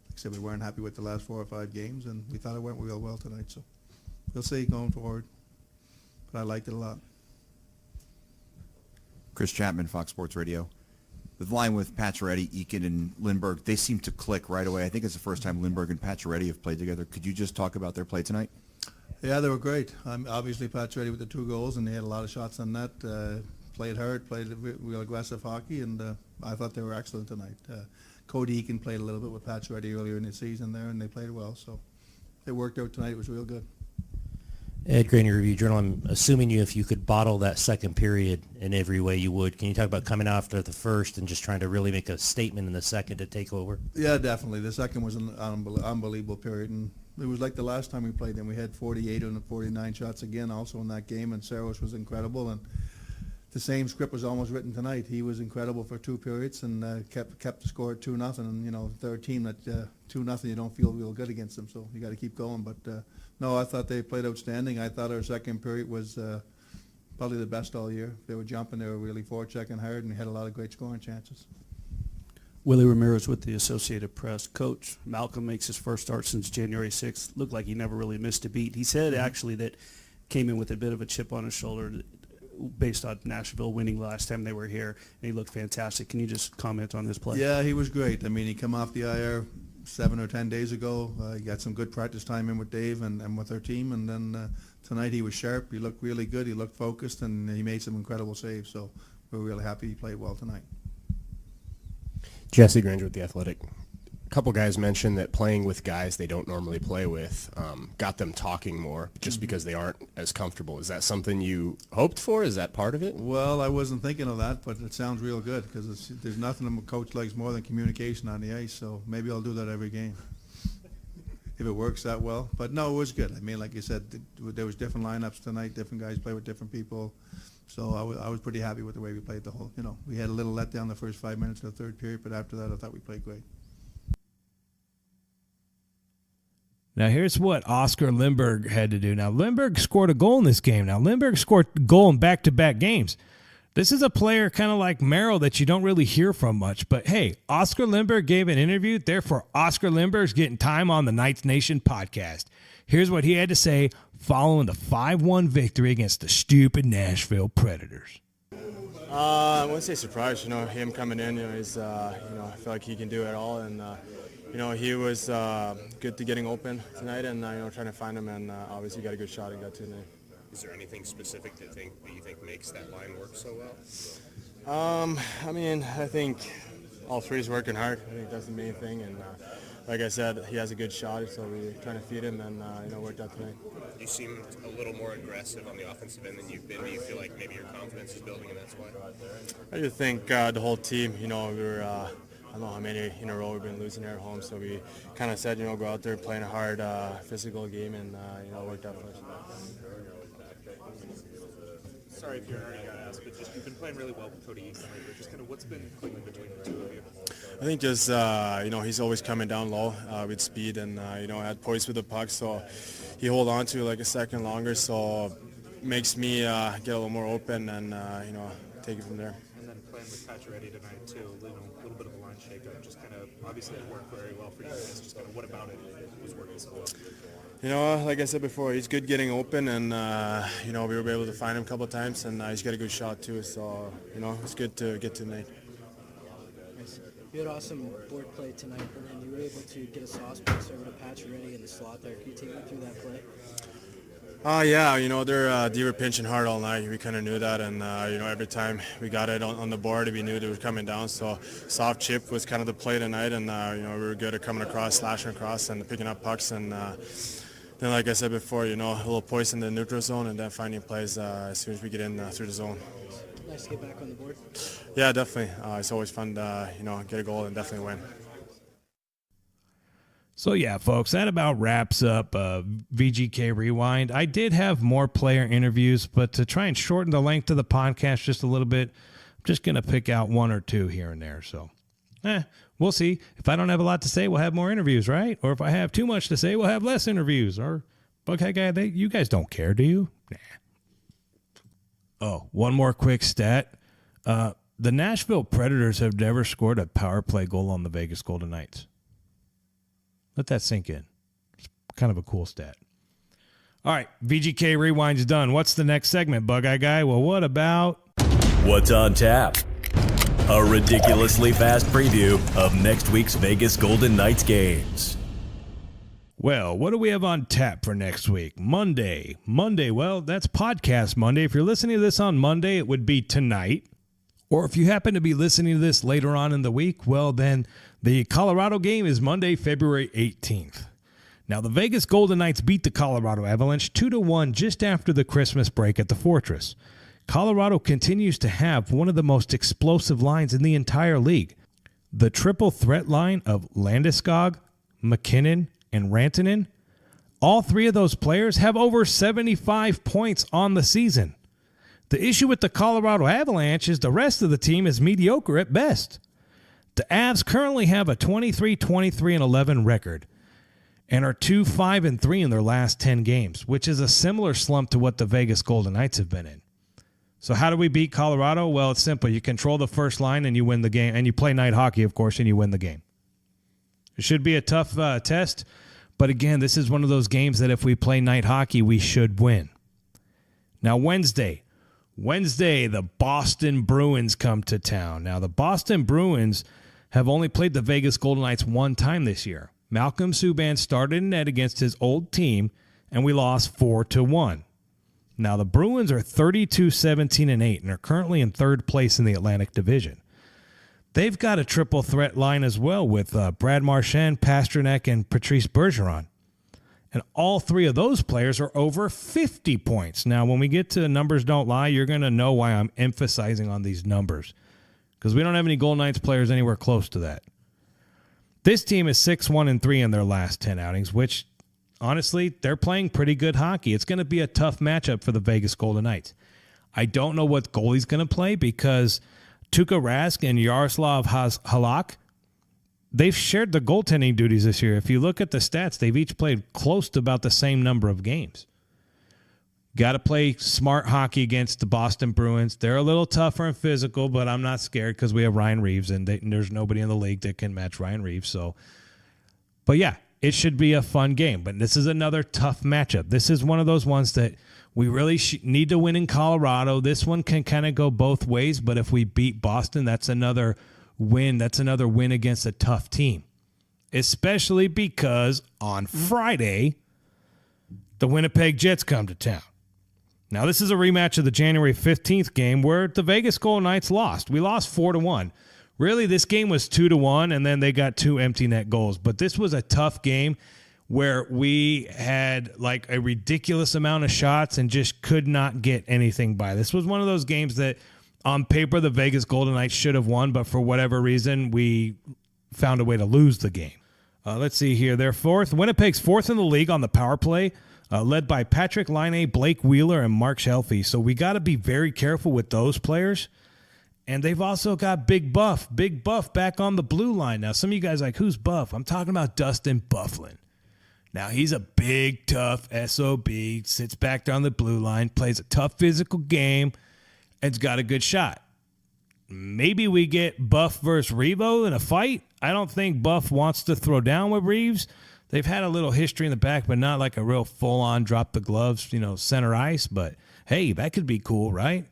like I said, we weren't happy with the last 4 or 5 games, and we thought it went real well tonight. So we'll see going forward. But I liked it a lot. Chris Chapman, Fox Sports Radio. the line with Pacioretty, Eakin, and Lindbergh, they seem to click right away. I think it's the first time Lindbergh and Pacioretty have played together. Could you just talk about their play tonight? Yeah, they were great. Obviously, Pacioretty with the 2 goals, and they had a lot of shots on net. Played hard, played real aggressive hockey, and I thought they were excellent tonight. Cody Eakin played a little bit with Pacioretty earlier in the season there, and they played well. So it worked out tonight. It was real good. Ed Graney, Review Journal, I'm assuming if you could bottle that second period in every way you would. Can you talk about coming after the first and just trying to really make a statement in the second to take over? Yeah, definitely. The second was an unbelievable period, and it was like the last time we played them. We had 48 and 49 shots again also in that game, and Saros was incredible, and the same script was almost written tonight. He was incredible for 2 periods and kept the score at 2-0, and they're a team that 2-0 you don't feel real good against them, so you got to keep going. But no, I thought they played outstanding. I thought our second period was probably the best all year. They were jumping, they were really forechecking hard, and had a lot of great scoring chances. Willie Ramirez with the Associated Press. Coach, Malcolm makes his first start since January 6th. Looked like he never really missed a beat. He said actually that came in with a bit of a chip on his shoulder based on Nashville winning last time they were here, and he looked fantastic. Can you just comment on his play? Yeah, he was great. I mean, he came off the IR 7 or 10 days ago. He got some good practice time in with Dave and with our team, and then tonight he was sharp. He looked really good. He looked focused, and he made some incredible saves, so we're really happy he played well tonight. Jesse Granger with The Athletic. A couple guys mentioned that playing with guys they don't normally play with got them talking more just because they aren't as comfortable. Is that something you hoped for? Is that part of it? Well, I wasn't thinking of that, but it sounds real good because there's nothing a coach likes more than communication on the ice, so maybe I'll do that every game if it works that well. But no, it was good. I mean, like you said, there was different lineups tonight, different guys play with different people. So I was pretty happy with the way we played the whole, we had a little letdown the first 5 minutes of the third period, but after that I thought we played great. Now, here's what Oscar Lindbergh had to do. Now, Lindbergh scored a goal in this game. Now, Lindbergh scored a goal in back-to-back games. This is a player kind of like Merrill that you don't really hear from much. But, hey, Oscar Lindbergh gave an interview. Therefore, Oscar Lindbergh's getting time on the Knights Nation podcast. Here's what he had to say following the 5-1 victory against the stupid Nashville Predators. I wouldn't say surprised. Him coming in, he's, I feel like he can do it all. And, he was good to getting open tonight and, trying to find him, and obviously got a good shot and got to the net. Is there anything specific that you think makes that line work so well? I think all three is working hard. I think that's the main thing, and like I said, he has a good shot, so we're trying to feed him, and worked out tonight. You seem a little more aggressive on the offensive end than you've been. Do you feel like maybe your confidence is building, and that's why? I just think the whole team, we were I don't know how many in a row we've been losing here at home, so we kind of said, go out there playing a hard physical game, and it worked out for us. Sorry if you're already got asked, but just you've been playing really well with Cody Eakin lately. Just kind of what's been clicking between the two of you? I think just he's always coming down low with speed, and had poise with the puck, so he hold on to it like a second longer, so makes me get a little more open and take it from there. And then playing with Pacioretty tonight too, a little bit of a line shakeup. Just kind of obviously it worked very well for you guys. Just kind of what about it was working so well? Like I said before, he's good getting open, and we were able to find him a couple of times, and he's got a good shot too. So it's good to get to the net. You had awesome board play tonight, and then you were able to get a sauce pass over to Pacioretty in the slot there. Can you take me through that play? They were pinching hard all night. We kind of knew that, and every time we got it on the board, we knew they were coming down. So soft chip was kind of the play tonight, and we were good at coming across, slashing across, and picking up pucks. And then, like I said before, a little poise in the neutral zone, and then finding plays as soon as we get in through the zone. Nice to get back on the board. Yeah, definitely. It's always fun to get a goal and definitely win. So, yeah, folks, that about wraps up VGK Rewind. I did have more player interviews, but to try and shorten the length of the podcast just a little bit, I'm just going to pick out one or two here and there. So, we'll see. If I don't have a lot to say, we'll have more interviews, right? Or if I have too much to say, we'll have less interviews. Or, okay, guy, you guys don't care, do you? Nah. Oh, one more quick stat. The Nashville Predators have never scored a power play goal on the Vegas Golden Knights. Let that sink in. It's kind of a cool stat. All right, VGK Rewind's done. What's the next segment, Bug-Eye Guy? Well, what about... What's on tap? a ridiculously fast preview of next week's Vegas Golden Knights games. Well, what do we have on tap for next week? Monday, well, that's Podcast Monday. If you're listening to this on Monday, it would be tonight. Or if you happen to be listening to this later on in the week, well, then the Colorado game is Monday, February 18th. Now, the Vegas Golden Knights beat the Colorado Avalanche 2-1 just after the Christmas break at the Fortress. Colorado continues to have one of the most explosive lines in the entire league. The triple threat line of Landeskog, McKinnon, and Rantanen, all three of those players have over 75 points on the season. The issue with the Colorado Avalanche is the rest of the team is mediocre at best. The Avs currently have a 23-23-11 record and are 2-5-3 in their last 10 games, which is a similar slump to what the Vegas Golden Knights have been in. So how do we beat Colorado? Well, it's simple. You control the first line and you win the game, and you play night hockey, of course, and you win the game. It should be a tough test, but again, this is one of those games that if we play night hockey, we should win. Now, Wednesday, the Boston Bruins come to town. Now, the Boston Bruins have only played the Vegas Golden Knights one time this year. Malcolm Subban started in net against his old team, and we lost 4-1. Now, the Bruins are 32-17-8 and are currently in third place in the Atlantic Division. They've got a triple threat line as well with Brad Marchand, Pasternak, and Patrice Bergeron. And all three of those players are over 50 points. Now, when we get to Numbers Don't Lie, you're going to know why I'm emphasizing on these numbers, because we don't have any Golden Knights players anywhere close to that. This team is 6-1-3 in their last 10 outings, which, honestly, they're playing pretty good hockey. It's going to be a tough matchup for the Vegas Golden Knights. I don't know what goalie's going to play because Tuukka Rask and Yaroslav Halak, they've shared the goaltending duties this year. If you look at the stats, they've each played close to about the same number of games. Got to play smart hockey against the Boston Bruins. They're a little tougher and physical, but I'm not scared because we have Ryan Reeves, and there's nobody in the league that can match Ryan Reeves. But yeah, it should be a fun game. But this is another tough matchup. This is one of those ones that we really need to win in Colorado. This one can kind of go both ways, but if we beat Boston, that's another win. That's another win against a tough team, especially because on Friday, the Winnipeg Jets come to town. Now, this is a rematch of the January 15th game where the Vegas Golden Knights lost. We lost 4-1. Really, this game was 2-1, and then they got 2 empty net goals. But this was a tough game where we had like a ridiculous amount of shots and just could not get anything by. This was one of those games that on paper the Vegas Golden Knights should have won, but for whatever reason we found a way to lose the game. Let's see here. They're fourth. Winnipeg's fourth in the league on the power play, led by Patrick Laine, Blake Wheeler, and Mark Shelfie. So we got to be very careful with those players. And they've also got Big Buff back on the blue line. Now, some of you guys are like, who's Buff? I'm talking about Dustin Byfuglien. Now, he's a big, tough SOB, sits back down the blue line, plays a tough physical game, and's got a good shot. Maybe we get Buff versus Revo in a fight. I don't think Buff wants to throw down with Reeves. They've had a little history in the back, but not like a real full-on drop the gloves, center ice. But, hey, that could be cool, right?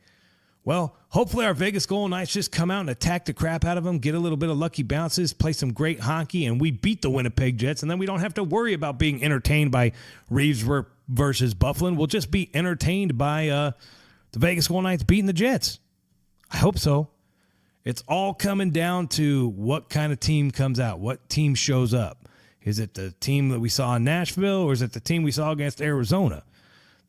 Well, hopefully our Vegas Golden Knights just come out and attack the crap out of them, get a little bit of lucky bounces, play some great hockey, and we beat the Winnipeg Jets, and then we don't have to worry about being entertained by Reeves versus Byfuglien. We'll just be entertained by the Vegas Golden Knights beating the Jets. I hope so. It's all coming down to what kind of team comes out, what team shows up. Is it the team that we saw in Nashville, or is it the team we saw against Arizona?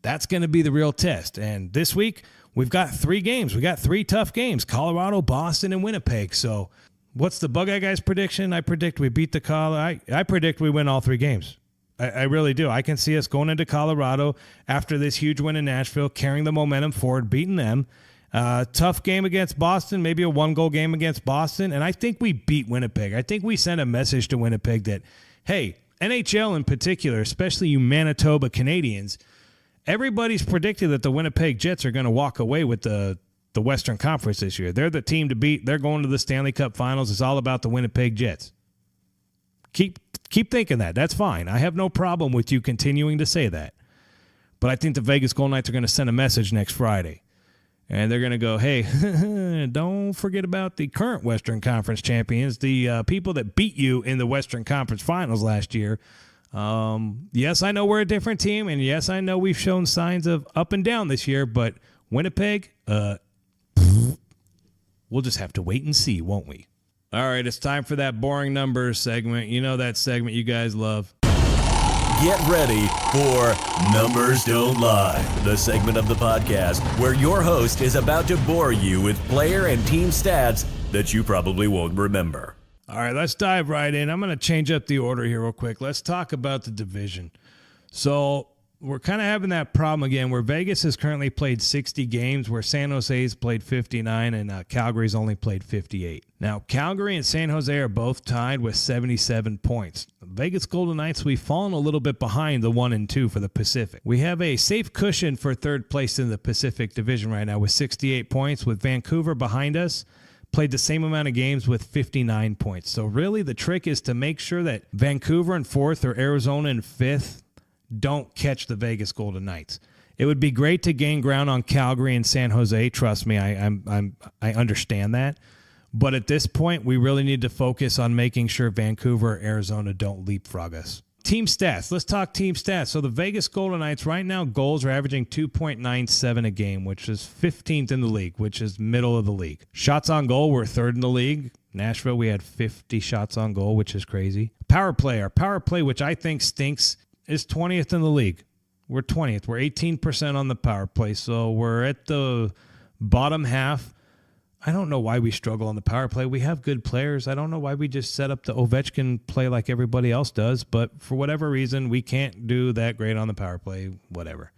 That's going to be the real test. And this week, we've got 3 games. We got 3 tough games: Colorado, Boston, and Winnipeg. So what's the Bug Eye Guy's prediction? I predict we beat the Colorado. I predict we win all 3 games. I really do. I can see us going into Colorado after this huge win in Nashville, carrying the momentum forward, beating them. Tough game against Boston, maybe a 1-goal game against Boston. And I think we beat Winnipeg. I think we send a message to Winnipeg that, hey, NHL in particular, especially you Manitoba Canadians, everybody's predicted that the Winnipeg Jets are going to walk away with the Western Conference this year. They're the team to beat. They're going to the Stanley Cup Finals. It's all about the Winnipeg Jets. Keep thinking that. That's fine. I have no problem with you continuing to say that. But I think the Vegas Golden Knights are going to send a message next Friday. And they're going to go, hey, don't forget about the current Western Conference champions, the people that beat you in the Western Conference Finals last year. Yes, I know we're a different team, and yes, I know we've shown signs of up and down this year, but Winnipeg, we'll just have to wait and see, won't we? All right, it's time for that boring numbers segment. You know that segment you guys love. Get ready for Numbers Don't Lie, the segment of the podcast where your host is about to bore you with player and team stats that you probably won't remember. All right, let's dive right in. I'm going to change up the order here real quick. Let's talk about the division. So we're kind of having that problem again where Vegas has currently played 60 games, where San Jose's played 59, and Calgary's only played 58. Now, Calgary and San Jose are both tied with 77 points. Vegas Golden Knights, we've fallen a little bit behind the 1 and 2 for the Pacific. We have a safe cushion for third place in the Pacific Division right now with 68 points, with Vancouver behind us. Played the same amount of games with 59 points. So really the trick is to make sure that Vancouver in 4th or Arizona in 5th don't catch the Vegas Golden Knights. It would be great to gain ground on Calgary and San Jose. Trust me, I understand that. But at this point, we really need to focus on making sure Vancouver or Arizona don't leapfrog us. Team stats. Let's talk team stats. So the Vegas Golden Knights right now, goals are averaging 2.97 a game, which is 15th in the league, which is middle of the league. Shots on goal, we're 3rd in the league. Nashville, we had 50 shots on goal, which is crazy. Power play, our power play, which I think stinks, is 20th in the league. We're 20th. We're 18% on the power play, so we're at the bottom half. I don't know why we struggle on the power play. We have good players. I don't know why we just set up the Ovechkin play like everybody else does, but for whatever reason, we can't do that great on the power play, whatever.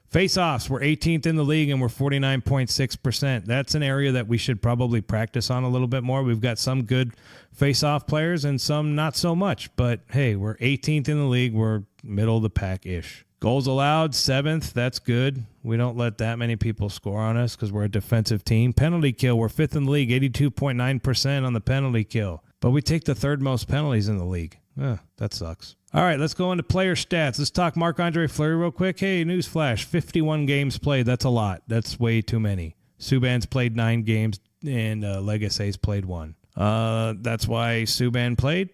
Face-offs, we're 18th in the league, and we're 49.6%. That's an area that we should probably practice on a little bit more. We've got some good face-off players and some not so much, but hey, we're 18th in the league. We're middle of the pack-ish. Goals allowed, 7th. That's good. We don't let that many people score on us because we're a defensive team. Penalty kill, we're 5th in the league, 82.9% on the penalty kill. But we take the 3rd most penalties in the league. That sucks. All right, let's go into player stats. Let's talk Marc-Andre Fleury real quick. Hey, newsflash, 51 games played. That's a lot. That's way too many. Subban's played 9 games, and Legacy's played 1. That's why Subban played.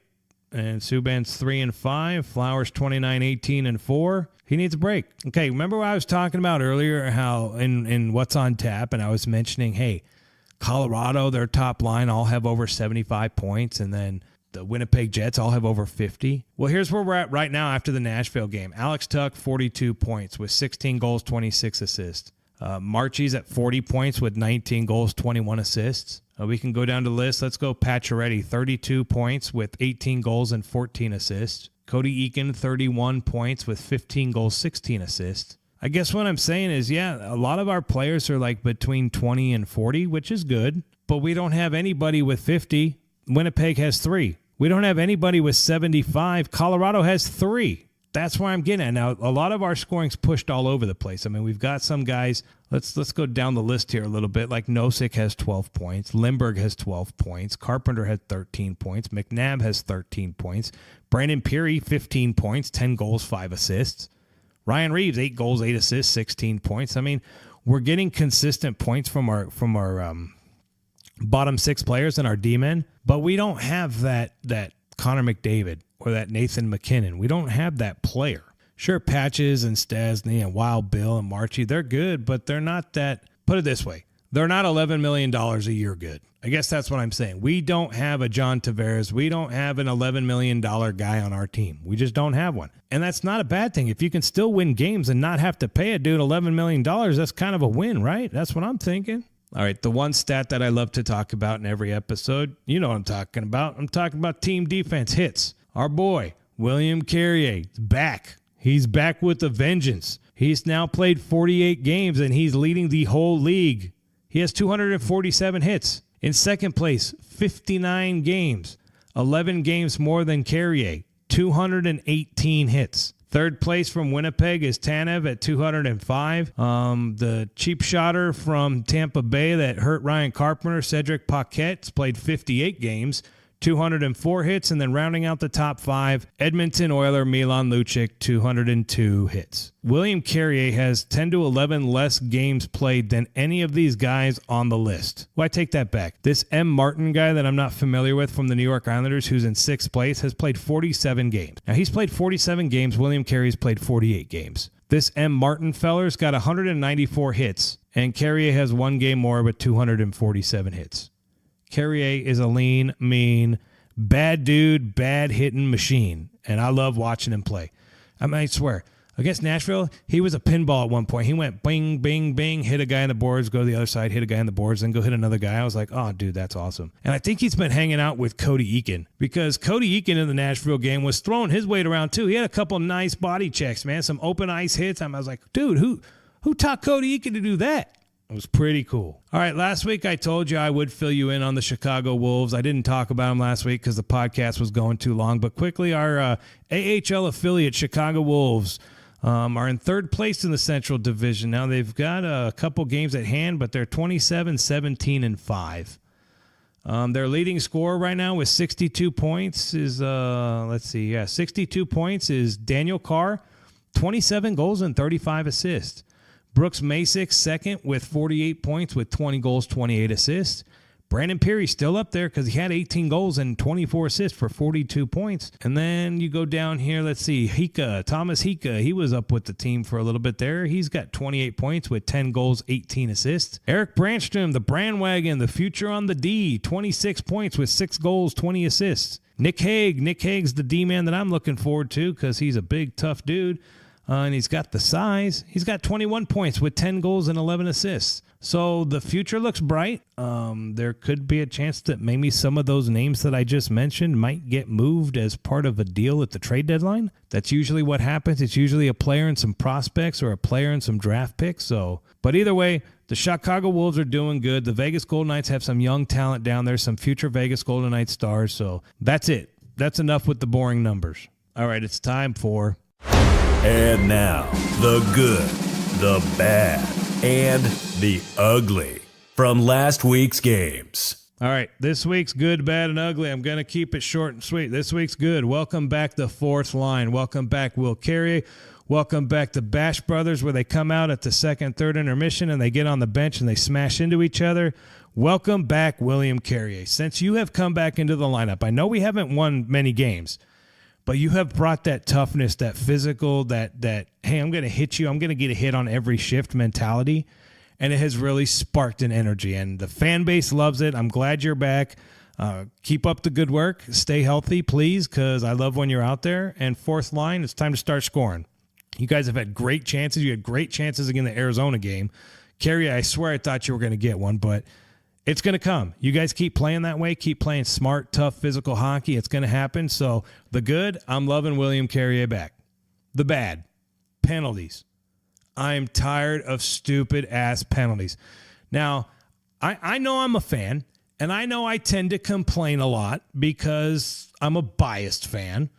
And Subban's 3-5. Flowers 29, 18, and 4. He needs a break. Okay, remember what I was talking about earlier, how in What's on Tap, and I was mentioning, hey, Colorado, their top line all have over 75 points, and then the Winnipeg Jets all have over 50. Well, here's where we're at right now after the Nashville game. Alex Tuch, 42 points with 16 goals, 26 assists. Marchie's at 40 points with 19 goals, 21 assists. We can go down the list. Let's go Pacioretty, 32 points with 18 goals and 14 assists. Cody Eakin, 31 points with 15 goals, 16 assists. I guess what I'm saying is, yeah, a lot of our players are like between 20 and 40, which is good, but we don't have anybody with 50. Winnipeg has 3. We don't have anybody with 75. Colorado has 3. That's where I'm getting at. Now, a lot of our scoring's pushed all over the place. I mean, we've got some guys. Let's go down the list here a little bit. Like Nosek has 12 points. Lindbergh has 12 points. Carpenter has 13 points. McNabb has 13 points. Brandon Peary, 15 points, 10 goals, 5 assists. Ryan Reeves, 8 goals, 8 assists, 16 points. I mean, we're getting consistent points from our bottom 6 players and our D-men, but we don't have that Connor McDavid or that Nathan McKinnon. We don't have that player. Sure, Patches and Stasny and Wild Bill and Marchie, they're good, but they're not that, put it this way, they're not $11 million a year good. I guess that's what I'm saying. We don't have a John Tavares. We don't have an $11 million guy on our team. We just don't have one. And that's not a bad thing. If you can still win games and not have to pay a dude $11 million, that's kind of a win, right? That's what I'm thinking. All right, the one stat that I love to talk about in every episode, you know what I'm talking about. I'm talking about team defense hits. Our boy, William Carrier, is back. He's back with a vengeance. He's now played 48 games, and he's leading the whole league. He has 247 hits. In second place, 59 games. 11 games more than Carrier. 218 hits. Third place from Winnipeg is Tanev at 205. The cheap shotter from Tampa Bay that hurt Ryan Carpenter, Cedric Paquette's played 58 games. 204 hits. And then rounding out the top 5, Edmonton Oiler Milan Lucic, 202 hits. William Carrier has 10 to 11 less games played than any of these guys on the list. Well, I take that back. This M. Martin guy that I'm not familiar with from the New York Islanders, who's in 6th place, has played 47 games. Now, he's played 47 games. William Carrier's played 48 games. This M. Martin feller's got 194 hits, and Carrier has 1 game more but 247 hits. Carrier is a lean, mean, bad dude, bad hitting machine, and I love watching him play. I mean, I swear, against Nashville, he was a pinball at one point. He went bing, bing, bing, hit a guy on the boards, go to the other side, hit a guy on the boards, then go hit another guy. I was like, oh, dude, that's awesome. And I think he's been hanging out with Cody Eakin, because Cody Eakin in the Nashville game was throwing his weight around too. He had a couple nice body checks, man, some open ice hits. I was like, dude, who taught Cody Eakin to do that? It was pretty cool. All right, last week I told you I would fill you in on the Chicago Wolves. I didn't talk about them last week because the podcast was going too long. But quickly, our AHL affiliate, Chicago Wolves, are in 3rd place in the Central Division. Now, they've got a couple games at hand, but they're 27, 17, and 5. Their leading scorer right now with 62 points is, 62 points is Daniel Carr, 27 goals and 35 assists. Brooks Masick second with 48 points with 20 goals, 28 assists. Brandon Peary still up there because he had 18 goals and 24 assists for 42 points. And then you go down here, let's see, Thomas Hika, he was up with the team for a little bit there. He's got 28 points with 10 goals, 18 assists. Eric Brandstrom, the Brandwagon, the future on the D, 26 points with 6 goals, 20 assists. Nick Hague's the D-man that I'm looking forward to because he's a big, tough dude. And he's got the size. He's got 21 points with 10 goals and 11 assists. So the future looks bright. There could be a chance that maybe some of those names that I just mentioned might get moved as part of a deal at the trade deadline. That's usually what happens. It's usually a player and some prospects or a player and some draft picks. But either way, the Chicago Wolves are doing good. The Vegas Golden Knights have some young talent down there, some future Vegas Golden Knights stars. So that's it. That's enough with the boring numbers. All right, it's time for... And now, the good, the bad, and the ugly from last week's games. All right, this week's good, bad, and ugly. I'm going to keep it short and sweet. This week's good. Welcome back the 4th line. Welcome back Will Carrier. Welcome back the Bash Brothers, where they come out at the 2nd, 3rd intermission and they get on the bench and they smash into each other. Welcome back William Carrier. Since you have come back into the lineup, I know we haven't won many games, but you have brought that toughness, that physical, that hey, I'm going to hit you, I'm going to get a hit on every shift mentality, and it has really sparked an energy, and the fan base loves it. I'm glad you're back. Keep up the good work. Stay healthy, please, because I love when you're out there. And 4th line, it's time to start scoring. You guys have had great chances. You had great chances again in the Arizona game. Carrier, I swear I thought you were going to get one, but it's going to come. You guys keep playing that way. Keep playing smart, tough, physical hockey. It's going to happen. So the good, I'm loving William Carrier back. The bad, penalties. I'm tired of stupid-ass penalties. Now, I know I'm a fan, and I know I tend to complain a lot because I'm a biased fan.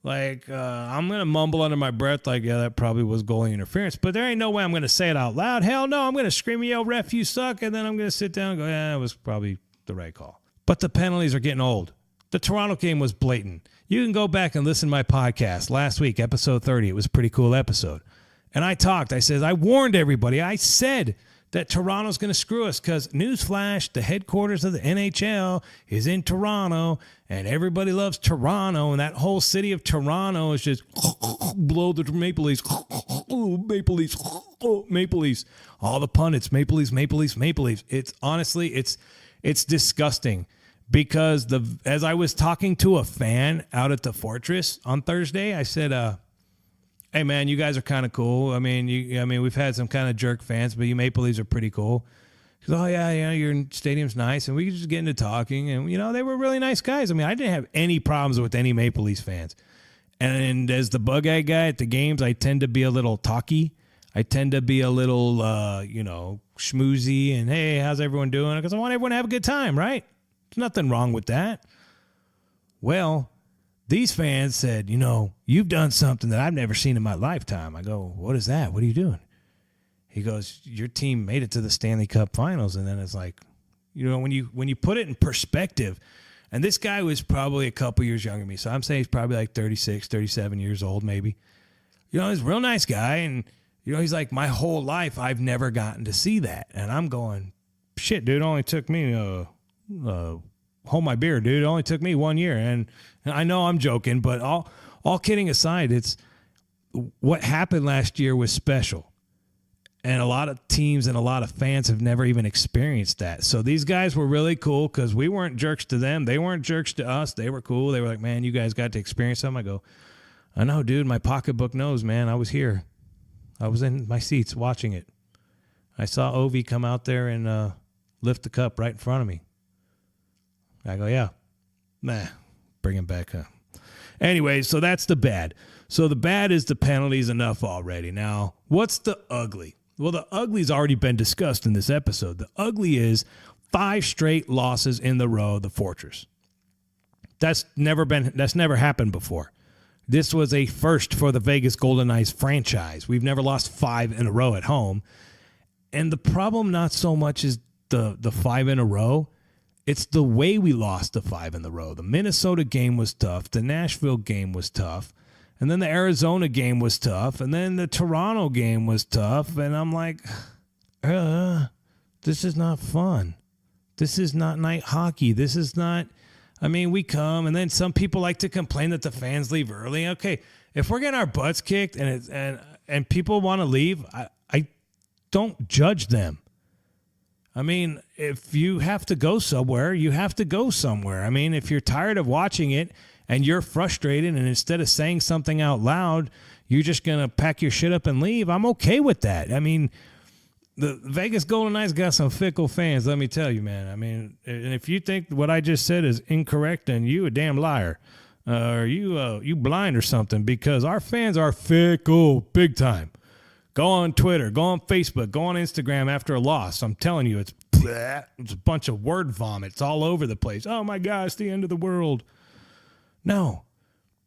Like, I'm going to mumble under my breath like, yeah, that probably was goalie interference. But there ain't no way I'm going to say it out loud. Hell no, I'm going to scream and yell, ref, you suck. And then I'm going to sit down and go, yeah, it was probably the right call. But the penalties are getting old. The Toronto game was blatant. You can go back and listen to my podcast last week, episode 30. It was a pretty cool episode. And I said, I warned everybody. I said that Toronto's going to screw us because, newsflash, the headquarters of the NHL is in Toronto, and everybody loves Toronto, and that whole city of Toronto is just blow the Maple Leafs, Maple Leafs, Maple Leafs. All the pundits, Maple Leafs, Maple Leafs, Maple Leafs. It's honestly, it's disgusting because as I was talking to a fan out at the Fortress on Thursday, I said, hey man, you guys are kind of cool. I mean, we've had some kind of jerk fans, but you Maple Leafs are pretty cool. He goes, oh yeah, your stadium's nice, and we could just get into talking, and they were really nice guys. I mean, I didn't have any problems with any Maple Leafs fans. And as the bug-eyed guy at the games, I tend to be a little talky. I tend to be a little, schmoozy, and hey, how's everyone doing? Because I want everyone to have a good time, right? There's nothing wrong with that. Well, these fans said, you've done something that I've never seen in my lifetime. I go, what is that? What are you doing? He goes, your team made it to the Stanley Cup Finals. And then it's like, when you put it in perspective, And this guy was probably a couple years younger than me. So I'm saying he's probably like 36, 37 years old maybe. You know, he's a real nice guy. And, you know, he's like, my whole life I've never gotten to see that. And I'm going, shit, dude, it only took me, hold my beer, dude. It only took me 1 year. And I know I'm joking, but all kidding aside, it's what happened last year was special. And a lot of teams and a lot of fans have never even experienced that. So these guys were really cool because we weren't jerks to them. They weren't jerks to us. They were cool. They were like, man, you guys got to experience something. I go, I know, dude. My pocketbook knows, man. I was here. I was in my seats watching it. I saw Ovi come out there and lift the cup right in front of me. I go, yeah. Nah, bring him back up. Anyway, so that's the bad. So the bad is the penalties enough already. Now, what's the ugly? Well, the ugly's already been discussed in this episode. The ugly is 5 straight losses in the row, the Fortress. That's never happened before. This was a first for the Vegas Golden Knights franchise. We've never lost 5 in a row at home. And the problem not so much is the 5 in a row. It's the way we lost the 5 in a row. The Minnesota game was tough. The Nashville game was tough. And then the Arizona game was tough. And then the Toronto game was tough. And I'm like, this is not fun. This is not night hockey. This is not, I mean, we come. And then some people like to complain that the fans leave early. Okay, if we're getting our butts kicked and people want to leave, I don't judge them. I mean, if you have to go somewhere, you have to go somewhere. I mean, if you're tired of watching it and you're frustrated and instead of saying something out loud, you're just going to pack your shit up and leave, I'm okay with that. I mean, the Vegas Golden Knights got some fickle fans, let me tell you, man. I mean, and if you think what I just said is incorrect, then you a damn liar. Or you blind or something, because our fans are fickle big time. Go on Twitter, go on Facebook, go on Instagram after a loss. I'm telling you, it's a bunch of word vomit. It's all over the place. Oh, my God, it's the end of the world. No.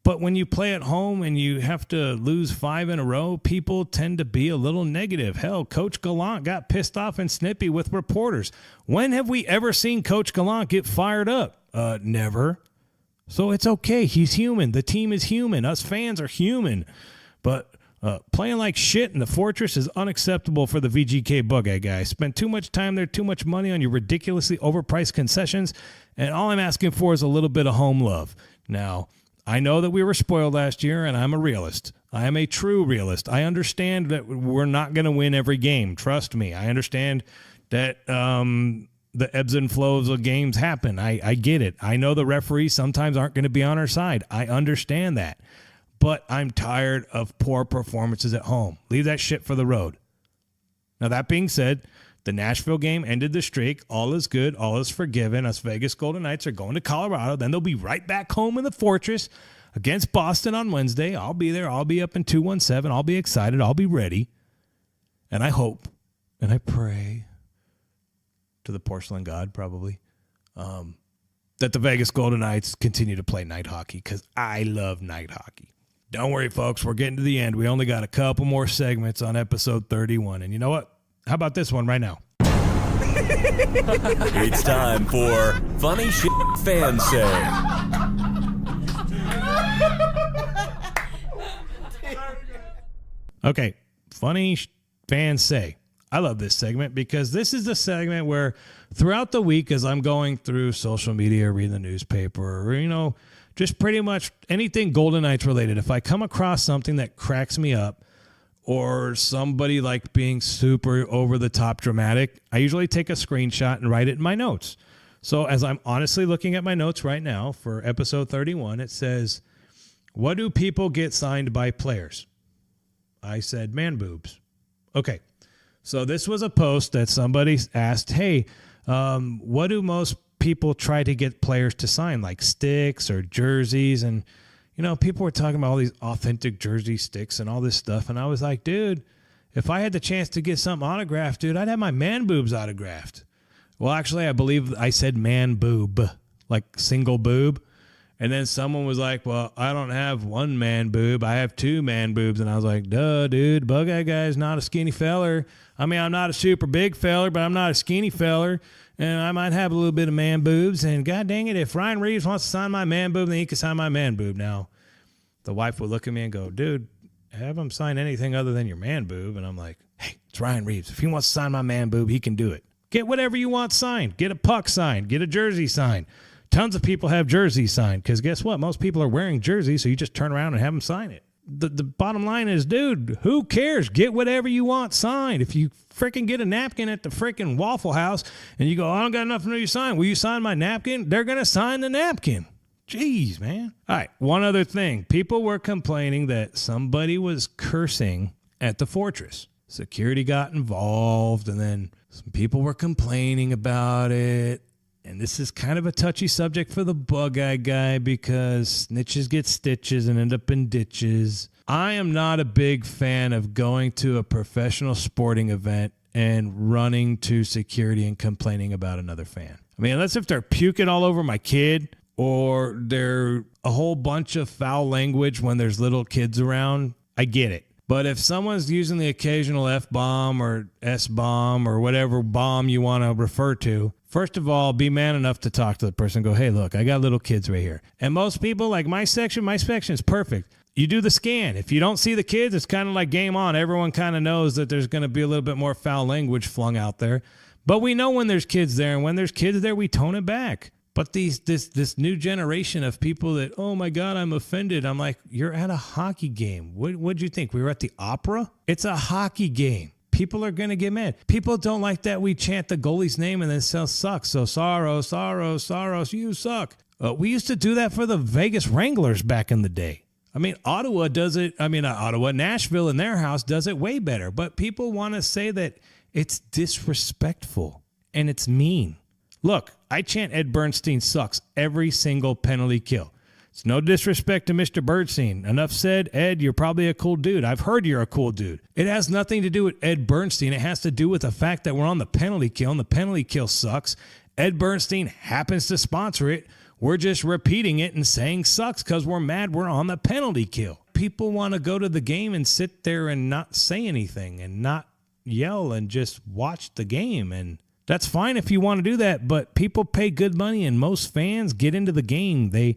But when you play at home and you have to lose 5 in a row, people tend to be a little negative. Hell, Coach Gallant got pissed off and snippy with reporters. When have we ever seen Coach Gallant get fired up? Never. So it's okay. He's human. The team is human. Us fans are human. But playing like shit in the Fortress is unacceptable for the VGKbugeyeGuy. Spend too much time there, too much money on your ridiculously overpriced concessions, and all I'm asking for is a little bit of home love. Now, I know that we were spoiled last year, and I'm a realist. I am a true realist. I understand that we're not going to win every game. Trust me. I understand that the ebbs and flows of games happen. I get it. I know the referees sometimes aren't going to be on our side. I understand that. But I'm tired of poor performances at home. Leave that shit for the road. Now, that being said, the Nashville game ended the streak. All is good. All is forgiven. Us Vegas Golden Knights are going to Colorado. Then they'll be right back home in the Fortress against Boston on Wednesday. I'll be there. I'll be up in 217. I'll be excited. I'll be ready. And I hope and I pray to the porcelain god probably that the Vegas Golden Knights continue to play night hockey, because I love night hockey. Don't worry, folks. We're getting to the end. We only got a couple more segments on episode 31. And you know what? How about this one right now? It's time for Funny Shit Fans Say. Okay, Funny Fans Say. I love this segment because this is the segment where throughout the week, as I'm going through social media, reading the newspaper, or, you know, just pretty much anything Golden Knights related, if I come across something that cracks me up or somebody like being super over the top dramatic, I usually take a screenshot and write it in my notes. So as I'm honestly looking at my notes right now for episode 31, it says, what do people get signed by players? I said, man boobs. Okay. So this was a post that somebody asked, hey, what do most people try to get players to sign, like sticks or jerseys? And, you know, people were talking about all these authentic jersey sticks and all this stuff. And I was like, dude, if I had the chance to get something autographed, dude, I'd have my man boobs autographed. Well, actually, I believe I said man boob, like single boob. And then someone was like, well, I don't have one man boob. I have 2 man boobs. And I was like, duh, dude, Bug Eye Guy is not a skinny feller. I mean, I'm not a super big feller, but I'm not a skinny feller. and I might have a little bit of man boobs. And God dang it, if Ryan Reeves wants to sign my man boob, then he can sign my man boob. Now, the wife would look at me and go, dude, have him sign anything other than your man boob. And I'm like, hey, it's Ryan Reeves. If he wants to sign my man boob, he can do it. Get whatever you want signed. Get a puck signed. Get a jersey signed. Tons of people have jerseys signed because guess what? Most people are wearing jerseys, so you just turn around and have them sign it. The bottom line is, dude, who cares? Get whatever you want signed. If you freaking get a napkin at the freaking Waffle House and you go, I don't got enough to know you sign. Will you sign my napkin? They're going to sign the napkin. Jeez, man. All right, one other thing. People were complaining that somebody was cursing at the Fortress. Security got involved, and then some people were complaining about it. And this is kind of a touchy subject for the Bug-Eye Guy because snitches get stitches and end up in ditches. I am not a big fan of going to a professional sporting event and running to security and complaining about another fan. I mean, unless if they're puking all over my kid or they're a whole bunch of foul language when there's little kids around, I get it. But if someone's using the occasional F-bomb or S-bomb or whatever bomb you want to refer to, first of all, be man enough to talk to the person and go, hey, look, I got little kids right here. And most people, like my section is perfect. You do the scan. If you don't see the kids, it's kind of like game on. Everyone kind of knows that there's going to be a little bit more foul language flung out there. But we know when there's kids there, and when there's kids there, we tone it back. But this new generation of people that, oh, my God, I'm offended. I'm like, you're at a hockey game. What'd you think? We were at the opera? It's a hockey game. People are going to get mad. People don't like that we chant the goalie's name and then say sucks. So Saros, you suck. We used to do that for the Vegas Wranglers back in the day. I mean, Ottawa does it. I mean, Nashville in their house does it way better. But people want to say that it's disrespectful and it's mean. Look, I chant Ed Bernstein sucks every single penalty kill. It's no disrespect to Mr. Bernstein. Enough said, Ed, you're probably a cool dude. I've heard you're a cool dude. It has nothing to do with Ed Bernstein. It has to do with the fact that we're on the penalty kill, and the penalty kill sucks. Ed Bernstein happens to sponsor it. We're just repeating it and saying sucks because we're mad we're on the penalty kill. People want to go to the game and sit there and not say anything and not yell and just watch the game. And that's fine if you want to do that, but people pay good money, and most fans get into the game. They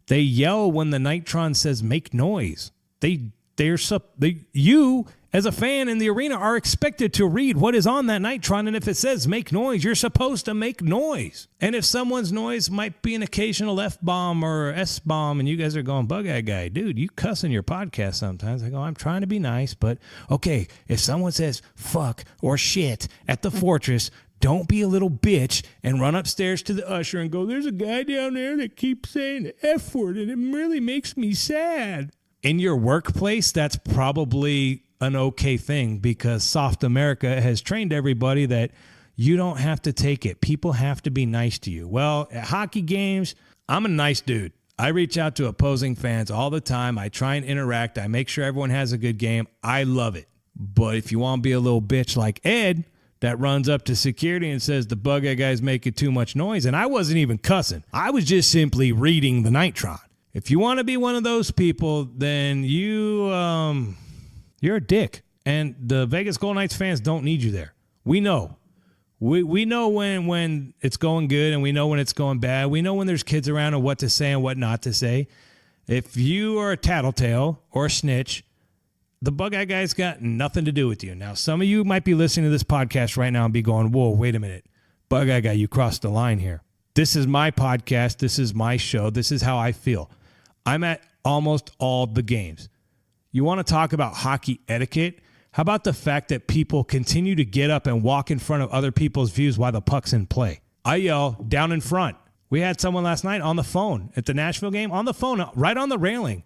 yell when the Nitron says make noise. You, as a fan in the arena, are expected to read what is on that Nitron, and if it says make noise, you're supposed to make noise. And if someone's noise might be an occasional F-bomb or S-bomb, and you guys are going, Bug-Eye Guy, dude, you cuss in your podcast sometimes. I go, I'm trying to be nice, but okay, if someone says fuck or shit at the Fortress, don't be a little bitch and run upstairs to the usher and go, there's a guy down there that keeps saying the F word and it really makes me sad. In your workplace, that's probably an okay thing because Soft America has trained everybody that you don't have to take it. People have to be nice to you. Well, at hockey games, I'm a nice dude. I reach out to opposing fans all the time. I try and interact. I make sure everyone has a good game. I love it. But if you want to be a little bitch like Ed, that runs up to security and says the Bug-Eye Guy's making too much noise. And I wasn't even cussing. I was just simply reading the Nitron. If you want to be one of those people, then you're a dick. And the Vegas Golden Knights fans don't need you there. We know. We know when it's going good and we know when it's going bad. We know when there's kids around and what to say and what not to say. If you are a tattletale or a snitch, the Bug-Eye Guy's got nothing to do with you. Now, some of you might be listening to this podcast right now and be going, whoa, wait a minute. Bug-Eye Guy, you crossed the line here. This is my podcast. This is my show. This is how I feel. I'm at almost all the games. You want to talk about hockey etiquette? How about the fact that people continue to get up and walk in front of other people's views while the puck's in play? I yell down in front. We had someone last night on the phone at the Nashville game, on the phone, right on the railing.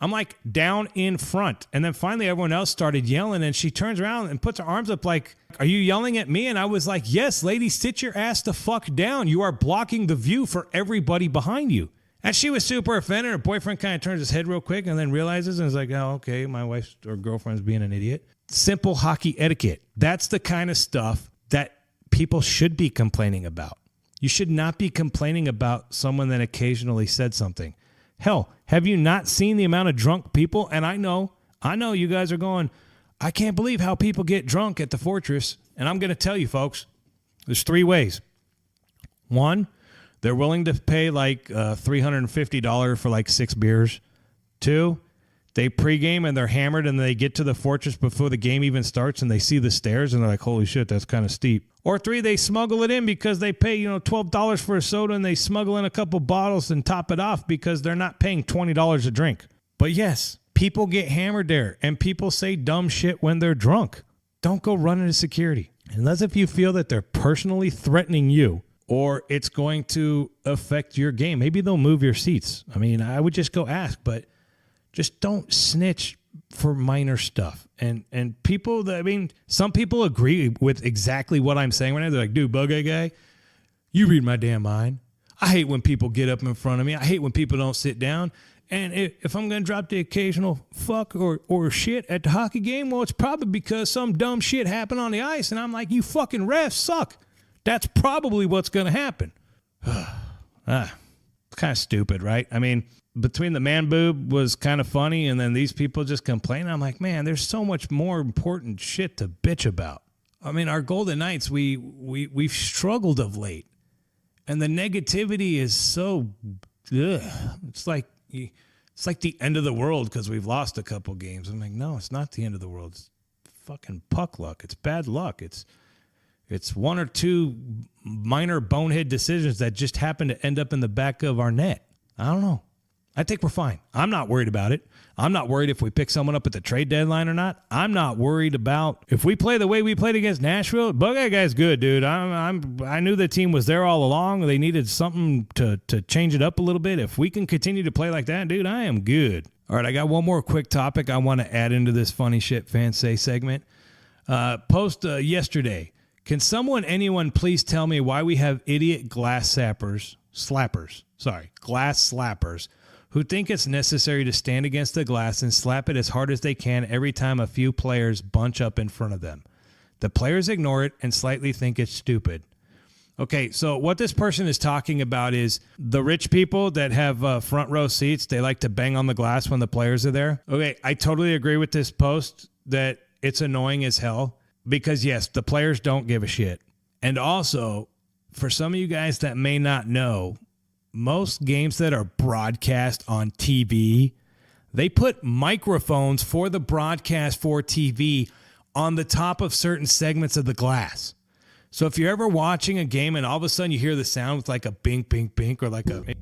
I'm like down in front. And then finally everyone else started yelling and she turns around and puts her arms up like, are you yelling at me? And I was like, yes, lady, sit your ass the fuck down. You are blocking the view for everybody behind you. And she was super offended. Her boyfriend kind of turns his head real quick and then realizes and is like, oh, okay, my wife or girlfriend's being an idiot. Simple hockey etiquette. That's the kind of stuff that people should be complaining about. You should not be complaining about someone that occasionally said something. Hell, have you not seen the amount of drunk people? And I know you guys are going, I can't believe how people get drunk at the Fortress. And I'm going to tell you, folks, there's three ways. One, they're willing to pay like $350 for like 6 beers. 2, they pregame and they're hammered and they get to the fortress before the game even starts and they see the stairs and they're like, holy shit, that's kind of steep. Or 3, they smuggle it in because they pay, $12 for a soda and they smuggle in a couple bottles and top it off because they're not paying $20 a drink. But yes, people get hammered there and people say dumb shit when they're drunk. Don't go run into security. Unless if you feel that they're personally threatening you or it's going to affect your game. Maybe they'll move your seats. I mean, I would just go ask, but just don't snitch for minor stuff. And people some people agree with exactly what I'm saying right now. They're like, dude, Bug Eye Guy, you read my damn mind. I hate when people get up in front of me. I hate when people don't sit down. And if I'm going to drop the occasional fuck or shit at the hockey game, well, it's probably because some dumb shit happened on the ice. And I'm like, you fucking refs suck. That's probably what's going to happen. It's kind of stupid, right? I mean, between the man boob was kind of funny and then these people just complain. I'm like, man, there's so much more important shit to bitch about. I mean, our Golden Knights, we've struggled of late. And the negativity is so, it's like the end of the world because we've lost a couple games. I'm like, no, it's not the end of the world. It's fucking puck luck. It's bad luck. It's 1 or 2 minor bonehead decisions that just happen to end up in the back of our net. I don't know. I think we're fine. I'm not worried about it. I'm not worried if we pick someone up at the trade deadline or not. I'm not worried about if we play the way we played against Nashville. Bug Eye Guy's good, dude. I knew the team was there all along. They needed something to change it up a little bit. If we can continue to play like that, dude, I am good. All right, I got one more quick topic I want to add into this funny shit fans say segment. Post yesterday. Can anyone please tell me why we have idiot glass slappers, who think it's necessary to stand against the glass and slap it as hard as they can every time a few players bunch up in front of them. The players ignore it and slightly think it's stupid. Okay, so what this person is talking about is the rich people that have front row seats, they like to bang on the glass when the players are there. Okay, I totally agree with this post that it's annoying as hell because, yes, the players don't give a shit. And also, for some of you guys that may not know, most games that are broadcast on TV, they put microphones for the broadcast for TV on the top of certain segments of the glass. So if you're ever watching a game and all of a sudden you hear the sound with like a bink, bink, bink or like that,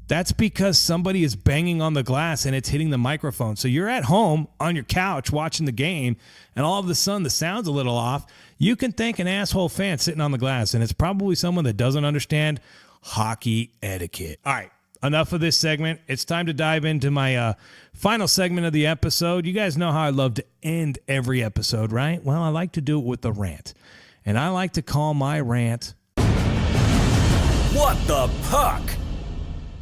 that's because somebody is banging on the glass and it's hitting the microphone. So you're at home on your couch watching the game and all of a sudden the sound's a little off. You can thank an asshole fan sitting on the glass, and it's probably someone that doesn't understand hockey etiquette. All right, enough of this segment. It's time to dive into my final segment of the episode. You guys know how I love to end every episode, right? Well, I like to do it with a rant. And I like to call my rant, What the Puck?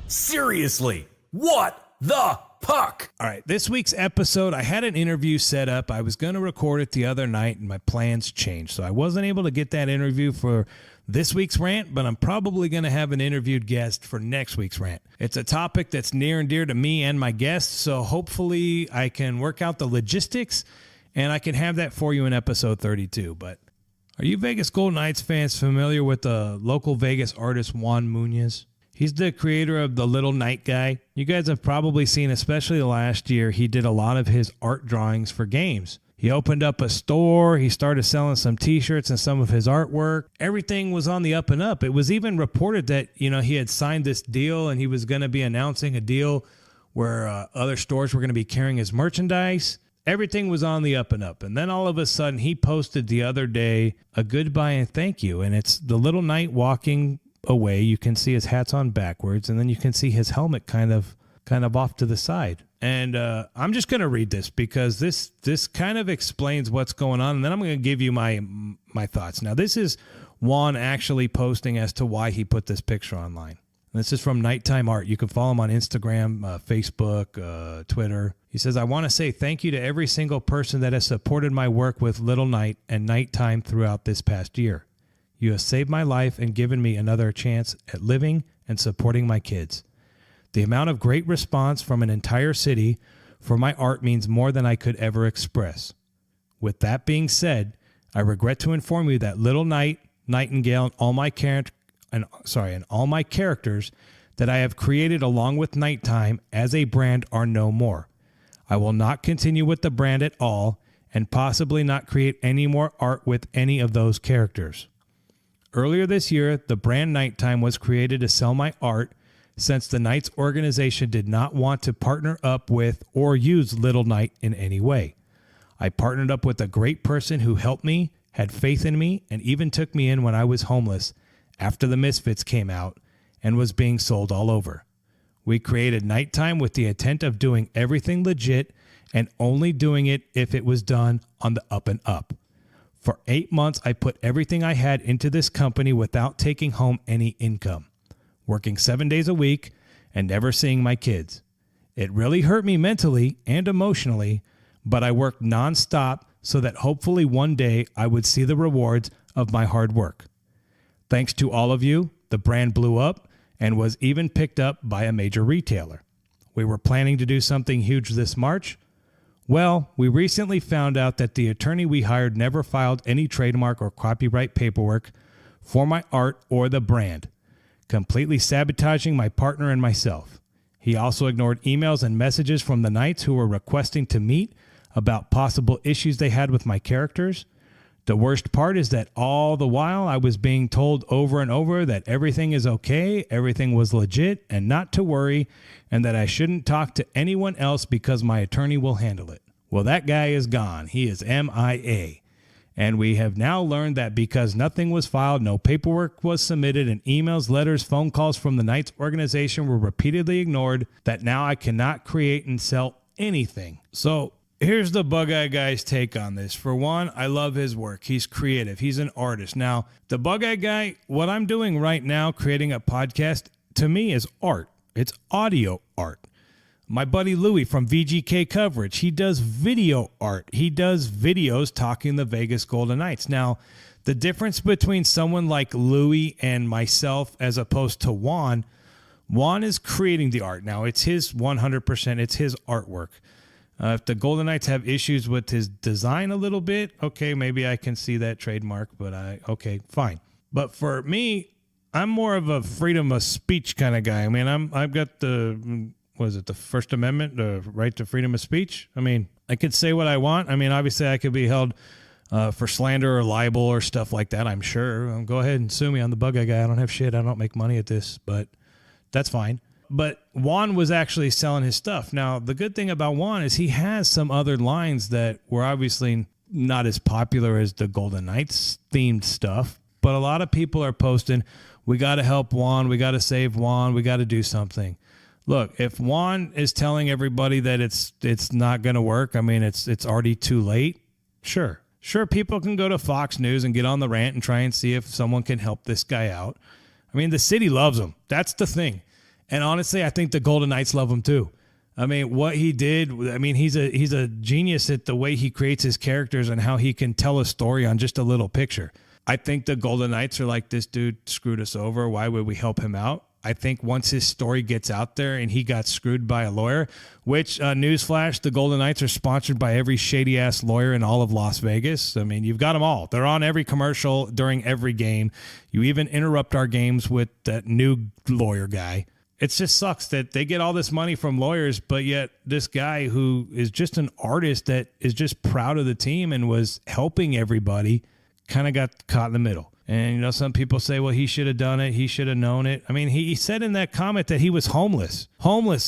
Seriously, what the puck? All right, this week's episode, I had an interview set up. I was going to record it the other night, and my plans changed. So I wasn't able to get that interview for this week's rant, but I'm probably going to have an interviewed guest for next week's rant. It's a topic that's near and dear to me and my guests, so hopefully I can work out the logistics, and I can have that for you in episode 32. But are you Vegas Golden Knights fans familiar with the local Vegas artist Juan Muniz? He's the creator of the Lil Knight guy. You guys have probably seen, especially last year, he did a lot of his art drawings for games. He opened up a store. He started selling some T-shirts and some of his artwork. Everything was on the up and up. It was even reported that, he had signed this deal and he was going to be announcing a deal where other stores were going to be carrying his merchandise. Everything was on the up and up. And then all of a sudden he posted the other day a goodbye and thank you. And it's the Lil Knight walking away. You can see his hat's on backwards, and then you can see his helmet kind of off to the side. And I'm just going to read this because this kind of explains what's going on, and then I'm going to give you my thoughts. Now, this is Juan actually posting as to why he put this picture online. This is from Nighttime Art. You can follow him on Instagram, Facebook, Twitter. He says, I want to say thank you to every single person that has supported my work with Lil Knight and Nighttime throughout this past year. You have saved my life and given me another chance at living and supporting my kids. The amount of great response from an entire city for my art means more than I could ever express. With that being said, I regret to inform you that Lil Knight, Nightingale, and all my all my characters that I have created along with Nighttime as a brand are no more. I will not continue with the brand at all and possibly not create any more art with any of those characters. Earlier this year, the brand Nighttime was created to sell my art since the Knights organization did not want to partner up with or use Lil Knight in any way. I partnered up with a great person who helped me, had faith in me, and even took me in when I was homeless after the Misfits came out and was being sold all over. We created Nighttime with the intent of doing everything legit and only doing it if it was done on the up and up. For 8 months, I put everything I had into this company without taking home any income, working 7 days a week and never seeing my kids. It really hurt me mentally and emotionally, but I worked nonstop so that hopefully one day I would see the rewards of my hard work. Thanks to all of you, the brand blew up and was even picked up by a major retailer. We were planning to do something huge this March. Well, we recently found out that the attorney we hired never filed any trademark or copyright paperwork for my art or the brand, completely sabotaging my partner and myself. He also ignored emails and messages from the Knights who were requesting to meet about possible issues they had with my characters. The worst part is that all the while I was being told over and over that everything is okay, everything was legit, and not to worry, and that I shouldn't talk to anyone else because my attorney will handle it. Well, that guy is gone. He is MIA. And we have now learned that because nothing was filed, no paperwork was submitted, and emails, letters, phone calls from the Knights organization were repeatedly ignored, that now I cannot create and sell anything. So here's the Bug-Eye Guy's take on this. For one, I love his work. He's creative. He's an artist. Now, the Bug-Eye Guy, what I'm doing right now, creating a podcast, to me is art. It's audio art. My buddy Louie from VGK Coverage, he does video art. He does videos talking the Vegas Golden Knights. Now, the difference between someone like Louie and myself as opposed to Juan is creating the art. Now, it's his 100%. It's his artwork. If the Golden Knights have issues with his design a little bit, okay, maybe I can see that trademark, but okay, fine. But for me, I'm more of a freedom of speech kind of guy. I mean, I've got the First Amendment, the right to freedom of speech. I mean, I could say what I want. I mean, obviously I could be held for slander or libel or stuff like that, I'm sure. Go ahead and sue me. I'm the Bug-Eye Guy. I don't have shit. I don't make money at this, but that's fine. But Juan was actually selling his stuff. Now, the good thing about Juan is he has some other lines that were obviously not as popular as the Golden Knights themed stuff, but a lot of people are posting, we got to help Juan, we got to save Juan, we got to do something. Look, if Juan is telling everybody that it's not going to work, I mean, it's already too late, sure, people can go to Fox News and get on the rant and try and see if someone can help this guy out. I mean, the city loves him. That's the thing. And honestly, I think the Golden Knights love him too. I mean, what he did, I mean, he's a genius at the way he creates his characters and how he can tell a story on just a little picture. I think the Golden Knights are like, this dude screwed us over. Why would we help him out? I think once his story gets out there and he got screwed by a lawyer, which, newsflash, the Golden Knights are sponsored by every shady-ass lawyer in all of Las Vegas. I mean, you've got them all. They're on every commercial during every game. You even interrupt our games with that new lawyer guy. It just sucks that they get all this money from lawyers, but yet this guy who is just an artist that is just proud of the team and was helping everybody kind of got caught in the middle. And, you know, some people say, well, he should have done it. He should have known it. I mean, he said in that comment that he was homeless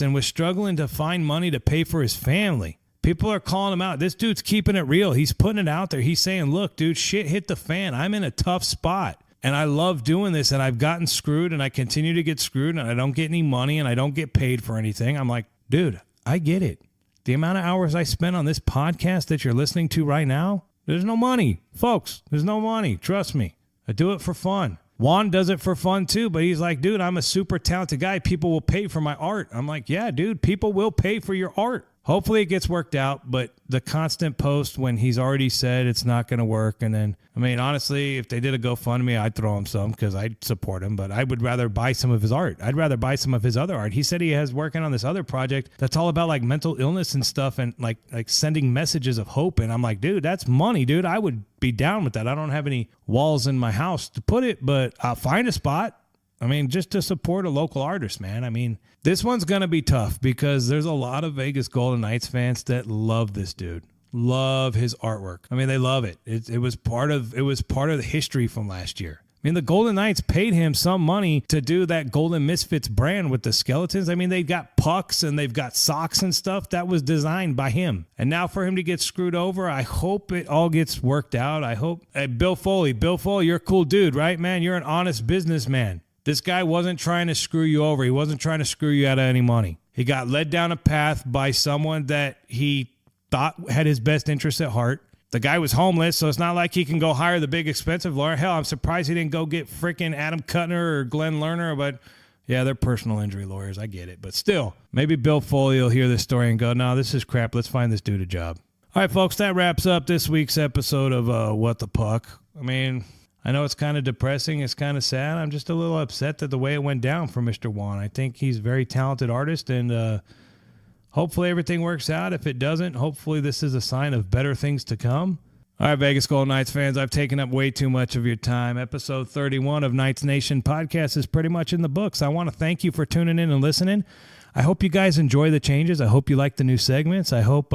and was struggling to find money to pay for his family. People are calling him out. This dude's keeping it real. He's putting it out there. He's saying, look, dude, shit hit the fan. I'm in a tough spot. And I love doing this, and I've gotten screwed, and I continue to get screwed, and I don't get any money, and I don't get paid for anything. I'm like, dude, I get it. The amount of hours I spend on this podcast that you're listening to right now, there's no money. Folks, there's no money. Trust me. I do it for fun. Juan does it for fun too, but he's like, dude, I'm a super talented guy. People will pay for my art. I'm like, yeah, dude, people will pay for your art. Hopefully it gets worked out, but the constant post when he's already said it's not going to work. And then, I mean, honestly, if they did a GoFundMe, I'd throw him some because I'd support him, but I would rather buy some of his art. I'd rather buy some of his other art. He said he has working on this other project that's all about like mental illness and stuff and like sending messages of hope. And I'm like, dude, that's money, dude. I would be down with that. I don't have any walls in my house to put it, but I'll find a spot. I mean, just to support a local artist, man. I mean, this one's going to be tough because there's a lot of Vegas Golden Knights fans that love this dude, love his artwork. I mean, they love it. It was part of the history from last year. I mean, the Golden Knights paid him some money to do that Golden Misfits brand with the skeletons. I mean, they've got pucks and they've got socks and stuff that was designed by him. And now for him to get screwed over, I hope it all gets worked out. I hope. Hey, Bill Foley, you're a cool dude, right, man? You're an honest businessman. This guy wasn't trying to screw you over. He wasn't trying to screw you out of any money. He got led down a path by someone that he thought had his best interests at heart. The guy was homeless, so it's not like he can go hire the big expensive lawyer. Hell, I'm surprised he didn't go get freaking Adam Kuttner or Glenn Lerner, but yeah, they're personal injury lawyers. I get it. But still, maybe Bill Foley will hear this story and go, no, this is crap. Let's find this dude a job. All right, folks, that wraps up this week's episode of What the Puck. I mean, I know it's kind of depressing. It's kind of sad. I'm just a little upset that the way it went down for Mr. Juan. I think he's a very talented artist, and hopefully everything works out. If it doesn't, hopefully this is a sign of better things to come. All right, Vegas Golden Knights fans, I've taken up way too much of your time. Episode 31 of Knights Nation podcast is pretty much in the books. I want to thank you for tuning in and listening. I hope you guys enjoy the changes. I hope you like the new segments. I hope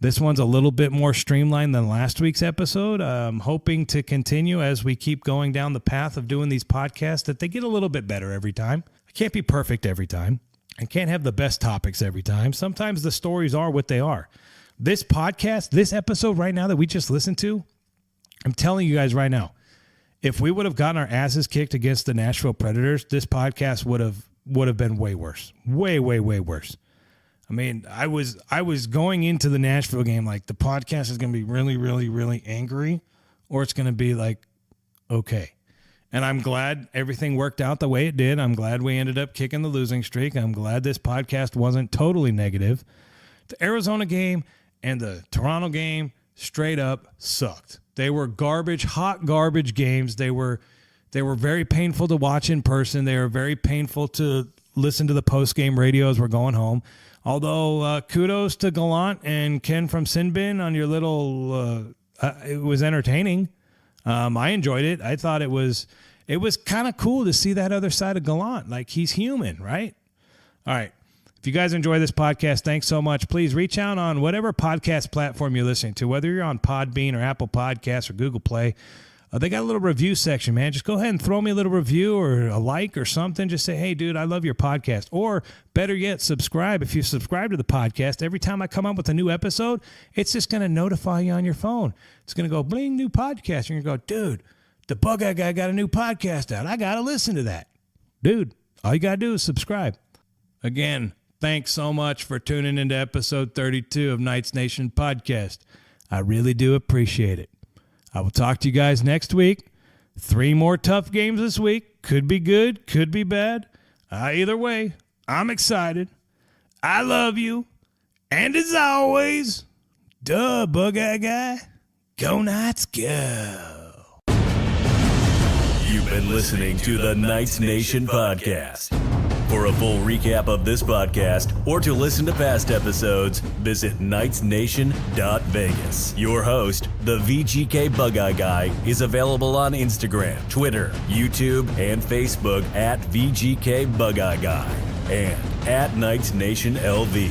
this one's a little bit more streamlined than last week's episode. I'm hoping to continue as we keep going down the path of doing these podcasts, that they get a little bit better every time. I can't be perfect every time. I can't have the best topics every time. Sometimes the stories are what they are. This podcast, this episode right now that we just listened to, I'm telling you guys right now, if we would have gotten our asses kicked against the Nashville Predators, this podcast would have been way worse. Way, way, way worse. I mean, I was going into the Nashville game like the podcast is going to be really, really, really angry, or it's going to be like, okay. And I'm glad everything worked out the way it did. I'm glad we ended up kicking the losing streak. I'm glad this podcast wasn't totally negative. The Arizona game and the Toronto game straight up sucked. They were garbage, hot garbage games. They were very painful to watch in person. They were very painful to listen to the post-game radio as we're going home. Although kudos to Gallant and Ken from Sinbin on your little it was entertaining. I enjoyed it. I thought it was kind of cool to see that other side of Gallant. Like, he's human, right? All right. If you guys enjoy this podcast, thanks so much. Please reach out on whatever podcast platform you're listening to, whether you're on Podbean or Apple Podcasts or Google Play. They got a little review section, man. Just go ahead and throw me a little review or a like or something. Just say, hey, dude, I love your podcast. Or better yet, subscribe. If you subscribe to the podcast, every time I come up with a new episode, it's just going to notify you on your phone. It's going to go, bling, new podcast. You're going to go, dude, the Bug-Eye Guy got a new podcast out. I got to listen to that. Dude, all you got to do is subscribe. Again, thanks so much for tuning into episode 32 of Knights Nation podcast. I really do appreciate it. I will talk to you guys next week. 3 more tough games this week. Could be good, could be bad. Either way, I'm excited. I love you. And as always, duh, Bug-Eye Guy. Go Knights, go. You've been listening to the Knights Nation podcast. For a full recap of this podcast or to listen to past episodes, visit knightsnation.vegas. Your host, the VGKbugeyeGuy, is available on Instagram, Twitter, YouTube, and Facebook at VGKbugeyeGuy and at Knights Nation LV.